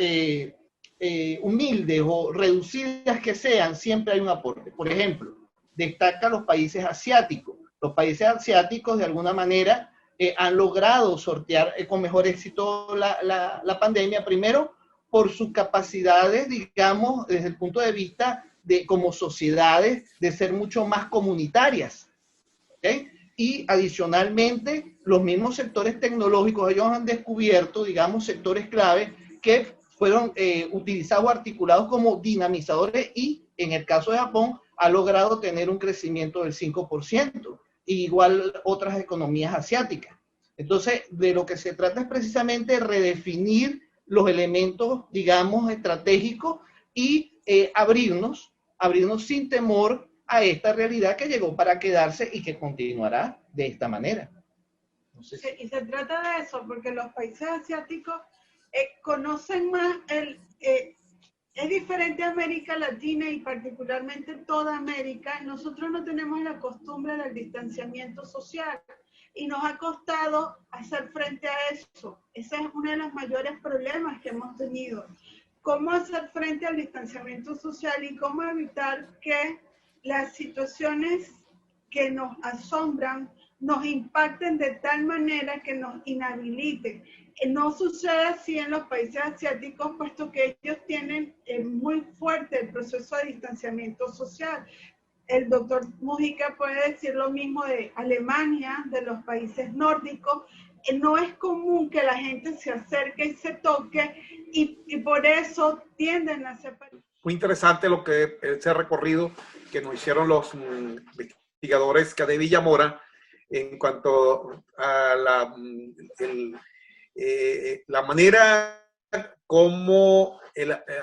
humildes o reducidas que sean, siempre hay un aporte. Por ejemplo, destaca los países asiáticos. Los países asiáticos, de alguna manera, han logrado sortear con mejor éxito la pandemia, primero por sus capacidades, digamos, desde el punto de vista de como sociedades, de ser mucho más comunitarias. ¿Okay? Y adicionalmente, los mismos sectores tecnológicos, ellos han descubierto, digamos, sectores clave que fueron utilizados o articulados como dinamizadores, y en el caso de Japón ha logrado tener un crecimiento del 5%, igual otras economías asiáticas. Entonces, de lo que se trata es precisamente de redefinir los elementos, digamos, estratégicos y abrirnos sin temor a esta realidad que llegó para quedarse y que continuará de esta manera. No sé si... Y se trata de eso, porque los países asiáticos conocen más es diferente a América Latina y particularmente toda América. Nosotros no tenemos la costumbre del distanciamiento social y nos ha costado hacer frente a eso. Ese es uno de los mayores problemas que hemos tenido. Cómo hacer frente al distanciamiento social y cómo evitar que las situaciones que nos asombran nos impacten de tal manera que nos inhabiliten. No sucede así en los países asiáticos, puesto que ellos tienen muy fuerte el proceso de distanciamiento social. El doctor Mujica puede decir lo mismo de Alemania, de los países nórdicos. No es común que la gente se acerque y se toque, y por eso tienden a separar. Muy interesante lo que ese recorrido que nos hicieron los investigadores de Villamora en cuanto a la manera como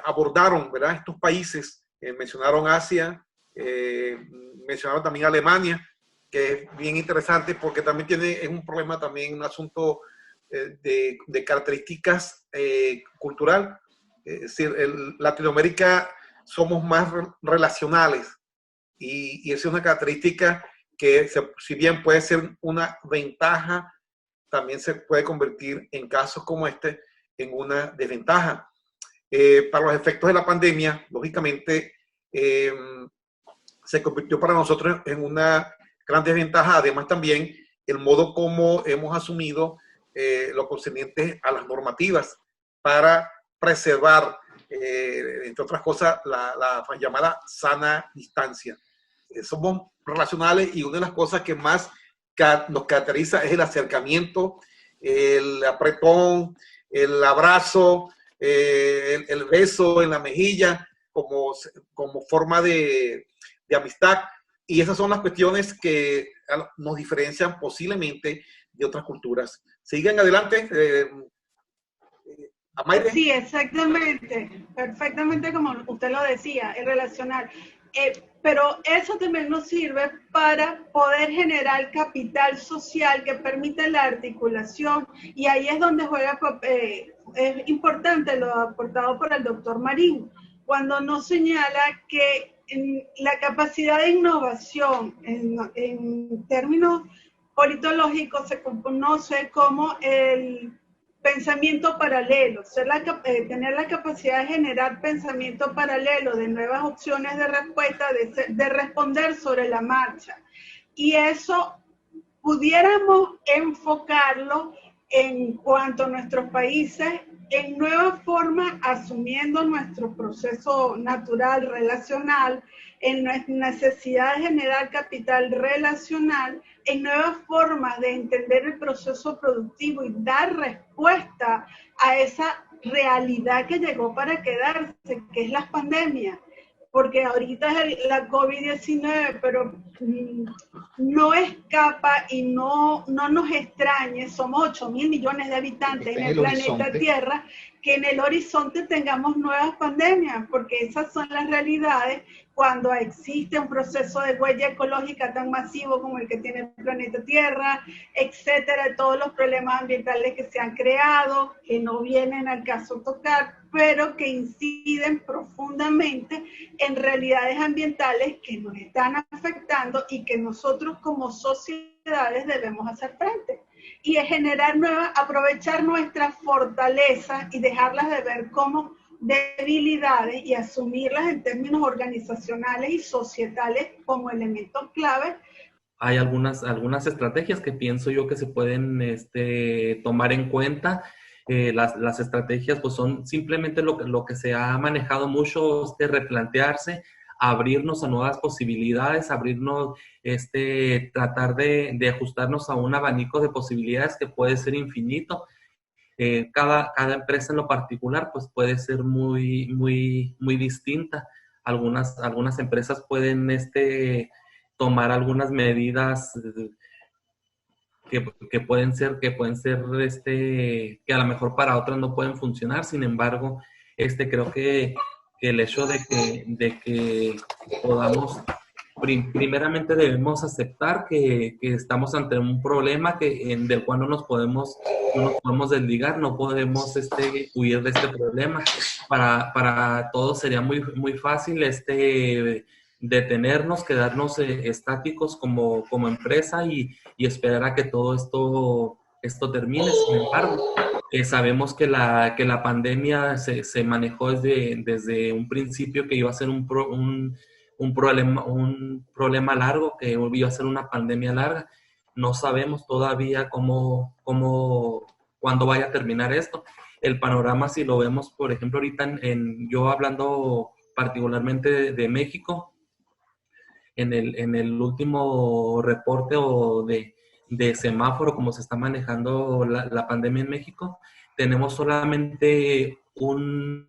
abordaron, ¿verdad?, estos países. Mencionaron Asia, mencionaron también Alemania, que es bien interesante porque también es un problema, también un asunto de características cultural. Es decir, Latinoamérica somos más relacionales, y esa es una característica que, si bien puede ser una ventaja, también se puede convertir en casos como este en una desventaja. Para los efectos de la pandemia, lógicamente, se convirtió para nosotros en una gran desventaja. Además, también el modo como hemos asumido lo concerniente a las normativas para preservar, entre otras cosas, la llamada sana distancia. Somos relacionales, y una de las cosas que más nos caracteriza es el acercamiento, el apretón, el abrazo, el beso en la mejilla como forma de amistad. Y esas son las cuestiones que nos diferencian posiblemente de otras culturas. Sigan adelante. Amaire. Sí, exactamente. Perfectamente como usted lo decía, es relacional. Pero eso también nos sirve para poder generar capital social que permite la articulación, y ahí es donde juega, es importante lo aportado por el doctor Marín, cuando nos señala que la capacidad de innovación en términos politológicos se conoce como el pensamiento paralelo, tener la capacidad de generar pensamiento paralelo, de nuevas opciones de respuesta, de responder sobre la marcha. Y eso pudiéramos enfocarlo en cuanto a nuestros países en nueva forma, asumiendo nuestro proceso natural relacional, en nuestra necesidad de generar capital relacional, en nuevas formas de entender el proceso productivo y dar respuesta a esa realidad que llegó para quedarse, que es la pandemia. Porque ahorita es la COVID-19, pero no escapa y no nos extrañe, somos 8.000 millones de habitantes en el planeta Tierra, que en el horizonte tengamos nuevas pandemias, porque esas son las realidades cuando existe un proceso de huella ecológica tan masivo como el que tiene el planeta Tierra, etcétera, todos los problemas ambientales que se han creado, que no vienen al caso tocar, pero que inciden profundamente en realidades ambientales que nos están afectando y que nosotros como sociedades debemos hacer frente. Y es generar aprovechar nuestras fortalezas y dejarlas de ver como debilidades y asumirlas en términos organizacionales y societales como elementos clave. Hay algunas estrategias que pienso yo que se pueden tomar en cuenta. Las estrategias pues son simplemente lo que se ha manejado mucho, replantearse, abrirnos a nuevas posibilidades, abrirnos, tratar de ajustarnos a un abanico de posibilidades que puede ser infinito. Cada empresa en lo particular pues puede ser muy, muy, muy distinta. Algunas empresas pueden tomar algunas medidas que pueden ser que a lo mejor para otras no pueden funcionar. Sin embargo, creo que el hecho de que podamos, primeramente debemos aceptar que estamos ante un problema del cual no nos podemos desligar, no podemos huir de este problema. Para todos sería muy, muy fácil detenernos, quedarnos estáticos como empresa y esperar a que todo esto termine. Sin embargo, sabemos que la pandemia se manejó desde un principio que iba a ser un problema largo, que iba a ser una pandemia larga. No sabemos todavía cuándo vaya a terminar esto. El panorama, si lo vemos, por ejemplo, ahorita yo hablando particularmente de México, en el último reporte de semáforo, como se está manejando la pandemia en México, tenemos solamente un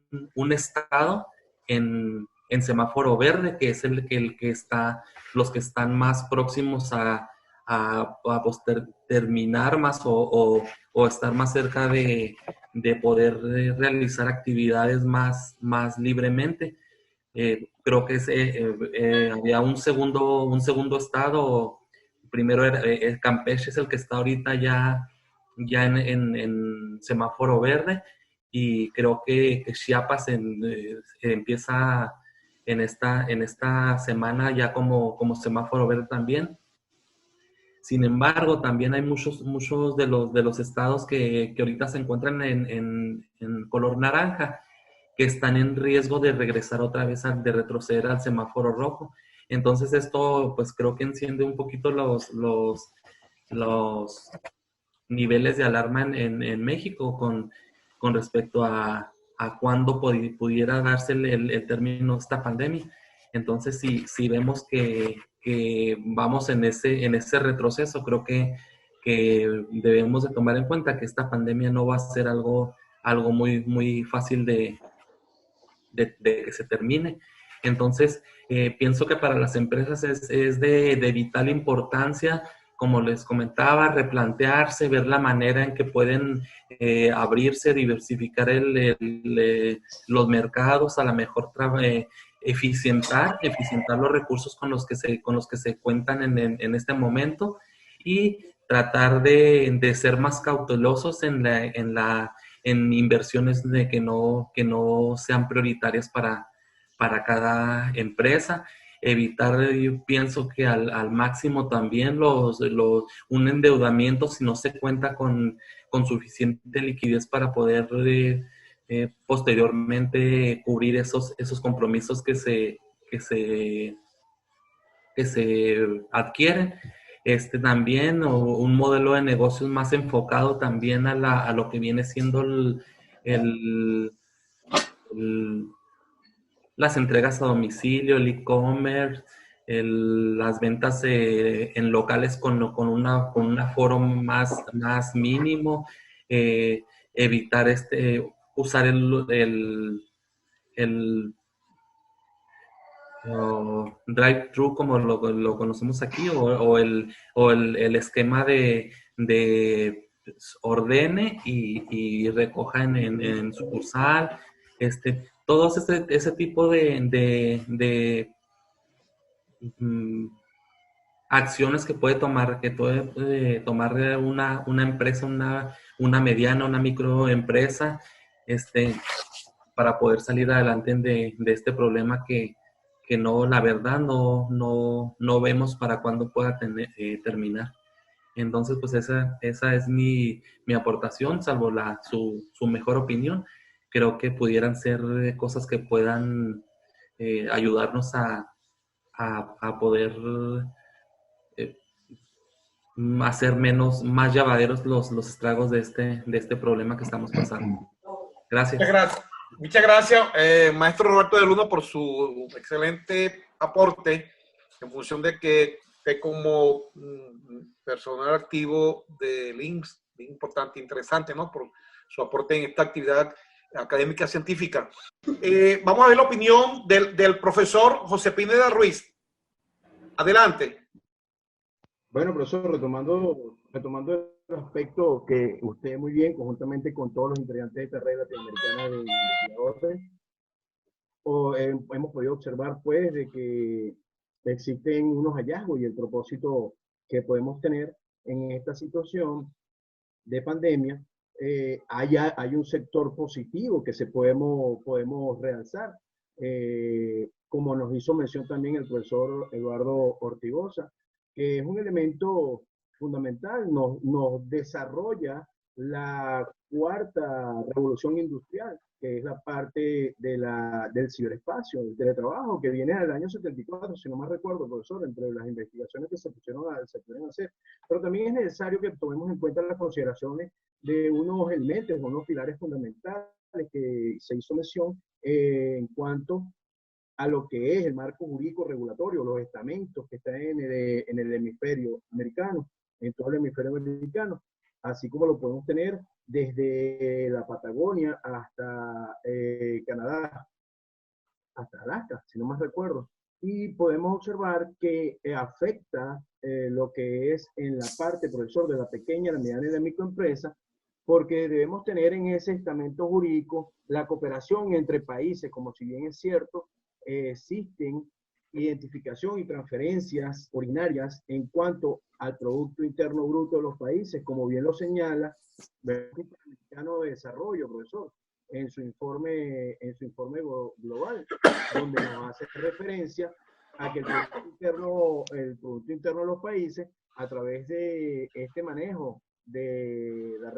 estado en semáforo verde, que es el que está, los que están más próximos a terminar más o estar más cerca de poder realizar actividades más libremente. Creo que había un segundo estado. Primero Campeche es el que está ahorita ya en semáforo verde, y creo que Chiapas empieza en esta semana ya como semáforo verde también. Sin embargo, también hay muchos de los estados que ahorita se encuentran en color naranja, que están en riesgo de regresar otra vez, de retroceder al semáforo rojo. Entonces esto pues creo que enciende un poquito los niveles de alarma en México con respecto a cuándo pudiera darse el término de esta pandemia. Entonces si vemos que vamos en ese retroceso, creo que debemos de tomar en cuenta que esta pandemia no va a ser algo muy, muy fácil de que se termine. Entonces, pienso que para las empresas es de vital importancia, como les comentaba, replantearse, ver la manera en que pueden abrirse, diversificar los mercados, a lo mejor eficientar los recursos con los que se cuentan en este momento, y tratar de ser más cautelosos en inversiones que no sean prioritarias para cada empresa. Evitar, yo pienso que al máximo también un endeudamiento si no se cuenta con suficiente liquidez para poder posteriormente cubrir esos compromisos que se adquieren. También, o un modelo de negocios más enfocado también a lo que viene siendo las entregas a domicilio, el e-commerce, las ventas en locales con un aforo más mínimo, evitar usar el drive-thru como lo conocemos aquí, o el esquema de ordene y recoja en sucursal, todos ese tipo de acciones que puede tomar una empresa, una mediana, una microempresa, para poder salir adelante de este problema que no, la verdad, no vemos para cuándo pueda terminar. Entonces, pues esa es mi aportación, salvo su mejor opinión. Creo que pudieran ser cosas que puedan ayudarnos a poder hacer más llevaderos los estragos de este problema que estamos pasando. Gracias. Muchas gracias, maestro Roberto de Luna, por su excelente aporte, en función de que usted como personal activo de LINCS, bien importante, interesante, ¿no? Por su aporte en esta actividad académica científica. Vamos a ver la opinión del profesor José Pineda Ruiz. Adelante. Bueno, profesor, retomando el aspecto que usted muy bien, conjuntamente con todos los integrantes de esta red latinoamericana de investigadores, hemos podido observar, pues, de que existen unos hallazgos y el propósito que podemos tener en esta situación de pandemia. Hay un sector positivo que podemos realzar, como nos hizo mención también el profesor Eduardo Ortigosa, que es un elemento fundamental, nos desarrolla la cuarta revolución industrial, que es la parte del ciberespacio, del teletrabajo, que viene del año 74, si no mal recuerdo, profesor, entre las investigaciones que se pueden hacer. Pero también es necesario que tomemos en cuenta las consideraciones de unos elementos, unos pilares fundamentales que se hizo mención en cuanto a lo que es el marco jurídico regulatorio, los estamentos que están en el hemisferio americano, en todo el hemisferio americano, así como lo podemos tener desde la Patagonia hasta Canadá, hasta Alaska, si no más recuerdo. Y podemos observar que afecta lo que es en la parte, profesor, de la pequeña, la mediana y la microempresa, porque debemos tener en ese estamento jurídico la cooperación entre países, como si bien es cierto, existen identificación y transferencias ordinarias en cuanto al Producto Interno Bruto de los países, como bien lo señala el Banco Interamericano de Desarrollo, profesor, en su informe global, donde nos hace referencia a que el Producto Interno de los países, a través de este manejo de la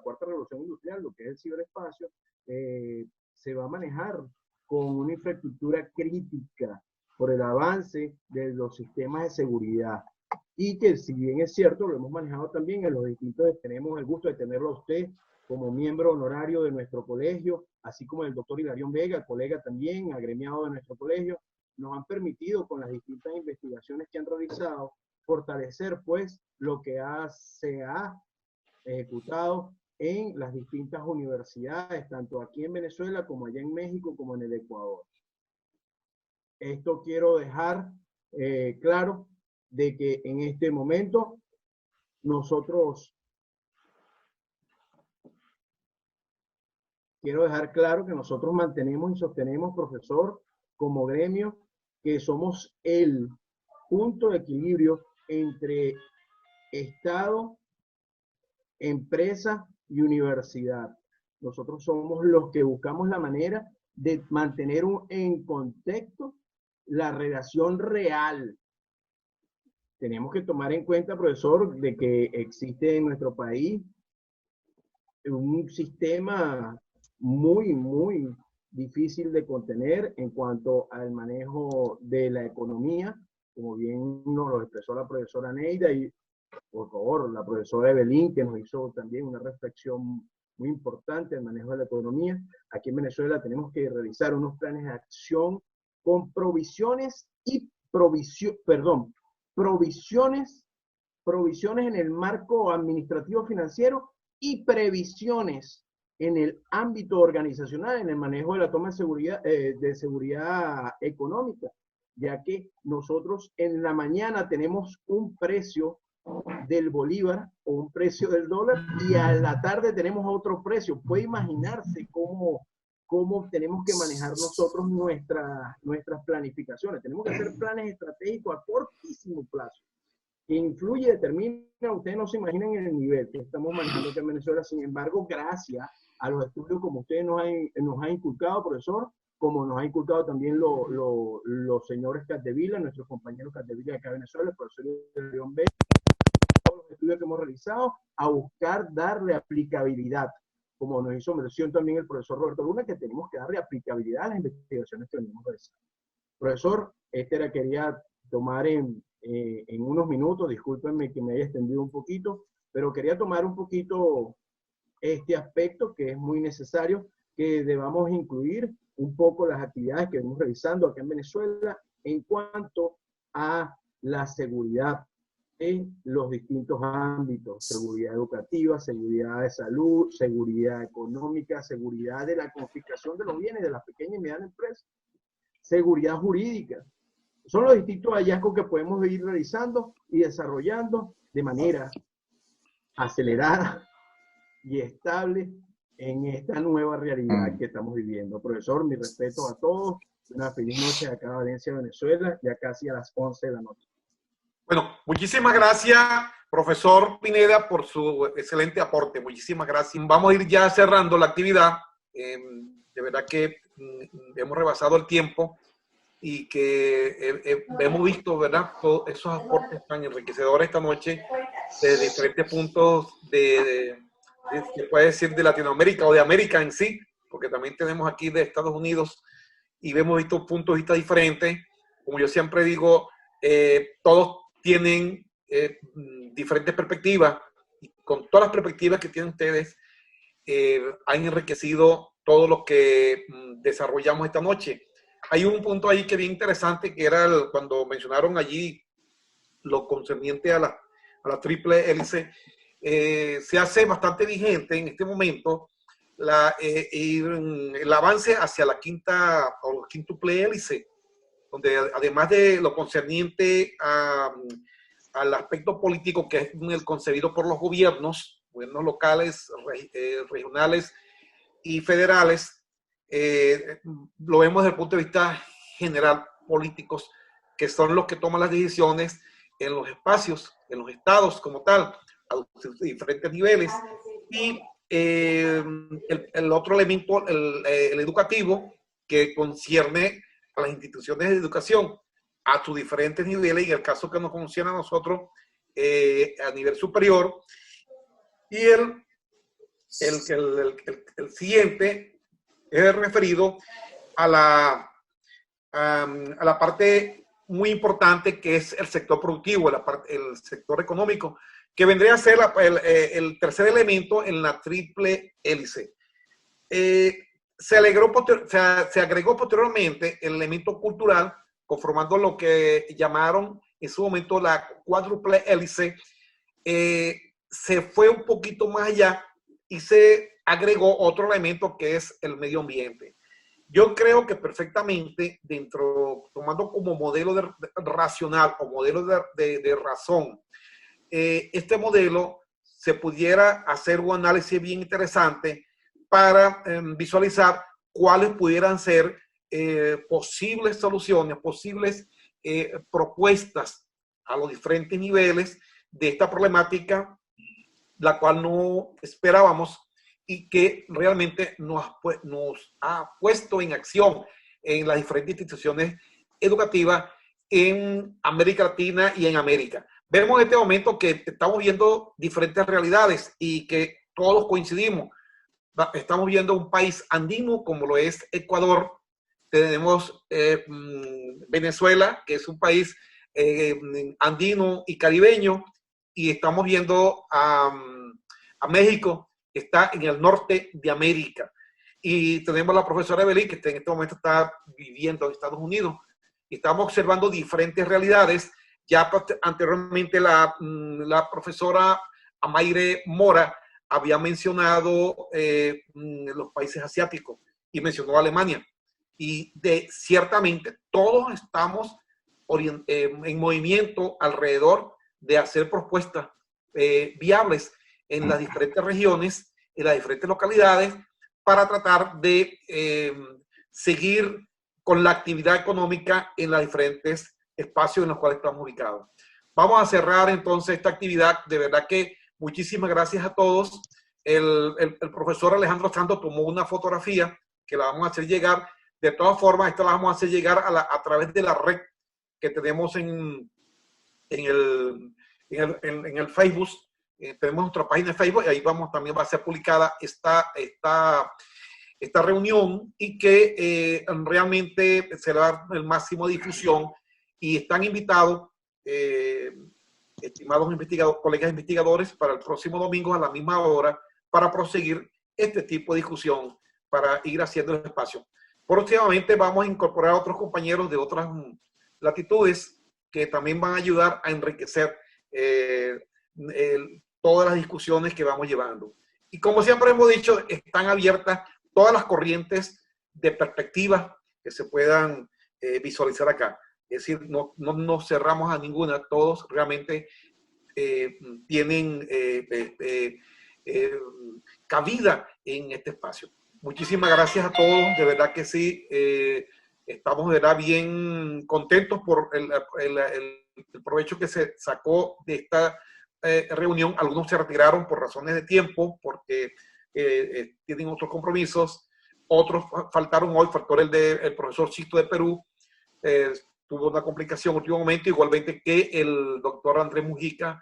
cuarta revolución industrial, lo que es el ciberespacio, se va a manejar con una infraestructura crítica por el avance de los sistemas de seguridad. Y que, si bien es cierto, lo hemos manejado también en los distintos, tenemos el gusto de tenerlo a usted como miembro honorario de nuestro colegio, así como el doctor Hilarión Vega, colega también, agremiado de nuestro colegio, nos han permitido, con las distintas investigaciones que han realizado, fortalecer, pues, lo que se ha ejecutado en las distintas universidades, tanto aquí en Venezuela como allá en México, como en el Ecuador. Esto quiero dejar claro de que en este momento nosotros mantenemos y sostenemos, profesor, como gremio, que somos el punto de equilibrio entre Estado, empresa y universidad. Nosotros somos los que buscamos la manera de mantener en contexto la relación real. Tenemos que tomar en cuenta, profesor, de que existe en nuestro país un sistema muy, muy difícil de contener en cuanto al manejo de la economía, como bien nos lo expresó la profesora Neida y, por favor, la profesora Evelyn, que nos hizo también una reflexión muy importante el manejo de la economía. Aquí en Venezuela tenemos que realizar unos planes de acción con provisiones en el marco administrativo financiero y previsiones en el ámbito organizacional, en el manejo de la toma de seguridad económica, ya que nosotros en la mañana tenemos un precio del bolívar o un precio del dólar y a la tarde tenemos otro precio. Puede imaginarse cómo tenemos que manejar nosotros nuestras planificaciones. Tenemos que hacer planes estratégicos a cortísimo plazo, que influye, determina, ustedes no se imaginan el nivel que estamos manejando aquí en Venezuela. Sin embargo, gracias a los estudios como ustedes nos han inculcado, profesor, como nos ha inculcado también los señores Capdevila, nuestros compañeros Capdevila de acá en Venezuela, el profesor León B, todos los estudios que hemos realizado, a buscar darle aplicabilidad, como nos hizo mención también el profesor Roberto Luna, que tenemos que darle aplicabilidad a las investigaciones que venimos realizando. Profesor, quería tomar en unos minutos, discúlpenme que me haya extendido un poquito, pero quería tomar un poquito este aspecto que es muy necesario, que debamos incluir un poco las actividades que venimos realizando acá en Venezuela en cuanto a la seguridad en los distintos ámbitos: seguridad educativa, seguridad de salud, seguridad económica, seguridad de la confiscación de los bienes de las pequeñas y medianas empresas, seguridad jurídica. Son los distintos hallazgos que podemos ir realizando y desarrollando de manera acelerada y estable en esta nueva realidad que estamos viviendo. Profesor, mi respeto a todos. Una feliz noche acá en Valencia, Venezuela, ya casi a las 11 de la noche. Bueno, muchísimas gracias, profesor Pineda, por su excelente aporte. Muchísimas gracias. Vamos a ir ya cerrando la actividad. De verdad que hemos rebasado el tiempo y que hemos visto, ¿verdad?, todos esos aportes tan enriquecedores esta noche de diferentes puntos se puede decir de Latinoamérica o de América en sí, porque también tenemos aquí de Estados Unidos y hemos visto puntos de vista diferentes. Como yo siempre digo, todos tienen diferentes perspectivas, y con todas las perspectivas que tienen ustedes han enriquecido todo lo que desarrollamos esta noche. Hay un punto ahí que es bien interesante, que era cuando mencionaron allí lo concerniente a la triple hélice. Se hace bastante vigente en este momento el avance hacia la quinta o quíntuple hélice, donde además de lo concerniente al aspecto político, que es el concebido por los gobiernos locales, regionales y federales, lo vemos desde el punto de vista general, políticos, que son los que toman las decisiones en los espacios, en los estados como tal, a los diferentes niveles. Y el otro elemento, el educativo, que concierne a las instituciones de educación a sus diferentes niveles, y el caso que nos concierne a nosotros a nivel superior. Y el siguiente es referido a la parte muy importante, que es el sector productivo, el sector económico, que vendría a ser el tercer elemento en la triple hélice. Se agregó posteriormente el elemento cultural, conformando lo que llamaron en su momento la cuádruple hélice. Se fue un poquito más allá y se agregó otro elemento, que es el medio ambiente. Yo creo que perfectamente, tomando como modelo racional o modelo de razón, este modelo se pudiera hacer un análisis bien interesante para visualizar cuáles pudieran ser posibles soluciones, posibles propuestas a los diferentes niveles de esta problemática, la cual no esperábamos y que realmente nos ha puesto en acción en las diferentes instituciones educativas en América Latina y en América. Vemos en este momento que estamos viendo diferentes realidades y que todos coincidimos. Estamos viendo un país andino como lo es Ecuador. Tenemos Venezuela, que es un país andino y caribeño, y estamos viendo a México, está en el norte de América. Y tenemos a la profesora Evelyn, que en este momento está viviendo en Estados Unidos. Y estamos observando diferentes realidades. Ya anteriormente la profesora Amaire Mora había mencionado los países asiáticos y mencionó Alemania. Y ciertamente todos estamos en movimiento alrededor de hacer propuestas viables en las diferentes regiones, en las diferentes localidades, para tratar de seguir con la actividad económica en los diferentes espacios en los cuales estamos ubicados. Vamos a cerrar entonces esta actividad. De verdad que muchísimas gracias a todos. El profesor Alejandro Santos tomó una fotografía que la vamos a hacer llegar. De todas formas, esta la vamos a hacer llegar a través de la red que tenemos en el Facebook. Tenemos nuestra página de Facebook y ahí también va a ser publicada esta reunión, y que realmente se le va a dar el máximo de difusión, y están invitados, estimados colegas investigadores, para el próximo domingo a la misma hora para proseguir este tipo de discusión, para ir haciendo el espacio. Próximamente vamos a incorporar a otros compañeros de otras latitudes que también van a ayudar a enriquecer todas las discusiones que vamos llevando. Y como siempre hemos dicho, están abiertas todas las corrientes de perspectivas que se puedan visualizar acá. Es decir, no cerramos a ninguna, todos realmente tienen cabida en este espacio. Muchísimas gracias a todos, de verdad que sí, estamos de verdad bien contentos por el provecho que se sacó de esta reunión. Algunos se retiraron por razones de tiempo, porque tienen otros compromisos. Otros faltaron hoy, faltó el profesor Sisto de Perú, tuvo una complicación en último momento, igualmente que el doctor Andrés Mujica,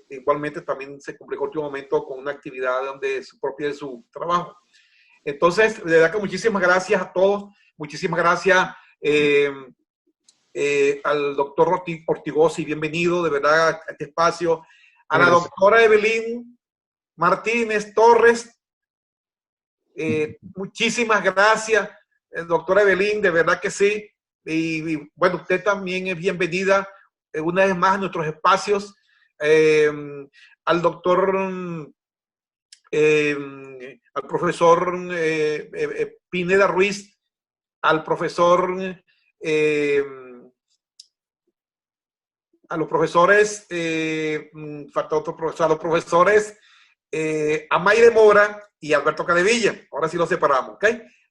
igualmente también se complicó en último momento con una actividad propia de su trabajo. Entonces, de verdad que muchísimas gracias a todos, muchísimas gracias al doctor Ortigosi, bienvenido de verdad a este espacio, a la doctora Evelyn Martínez Torres, muchísimas gracias, doctora Evelyn, de verdad que sí, y bueno, usted también es bienvenida una vez más a nuestros espacios, al doctor, al profesor Pineda Ruiz, al profesor, a los profesores, falta otro profesor, a los profesores Amaire Mora y Alberto Cadevilla. Ahora sí los separamos, ¿ok?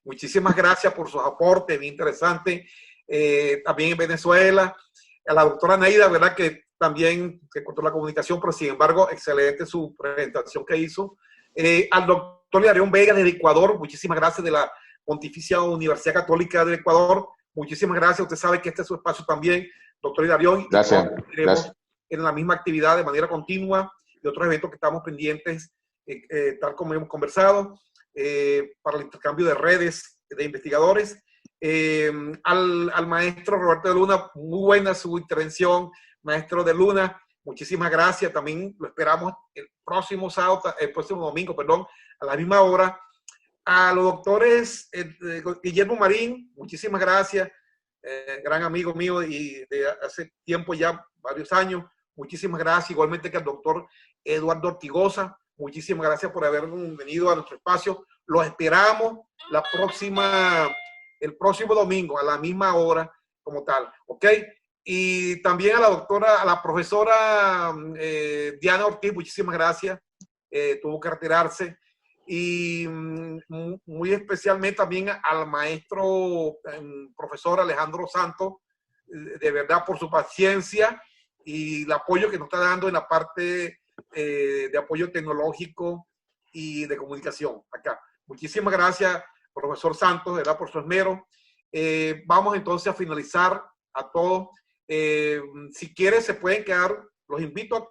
Muchísimas gracias por sus aportes, bien interesante. También en Venezuela, a la doctora Neida, ¿verdad? Que también se cortó la comunicación, pero sin embargo, excelente su presentación que hizo. Al doctor Hilarión Vega desde Ecuador, muchísimas gracias, de la Pontificia Universidad Católica de Ecuador. Muchísimas gracias. Usted sabe que este es su espacio también, doctor Hilarión. Gracias. Gracias. En la misma actividad de manera continua, de otros eventos que estamos pendientes, tal como hemos conversado, para el intercambio de redes de investigadores. Al maestro Roberto de Luna, muy buena su intervención, maestro de Luna, muchísimas gracias. También lo esperamos el próximo domingo, perdón, a la misma hora. A los doctores Guillermo Marín, muchísimas gracias, gran amigo mío y de hace tiempo ya, varios años, muchísimas gracias. Igualmente que al doctor Eduardo Ortigosa, muchísimas gracias por haber venido a nuestro espacio. Los esperamos el próximo domingo a la misma hora como tal, ¿ok? Y también a la profesora Diana Ortiz, muchísimas gracias, tuvo que retirarse. Y muy especialmente también al maestro profesor Alejandro Santos, de verdad por su paciencia y el apoyo que nos está dando en la parte de apoyo tecnológico y de comunicación acá. Muchísimas gracias, profesor Santos, de verdad por su esmero. Vamos entonces a finalizar a todos. Si quieren se pueden quedar, los invito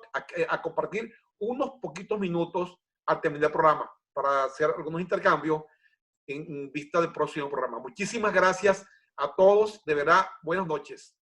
a compartir unos poquitos minutos al terminar el programa, para hacer algunos intercambios en vista del próximo programa. Muchísimas gracias a todos, de verdad, buenas noches.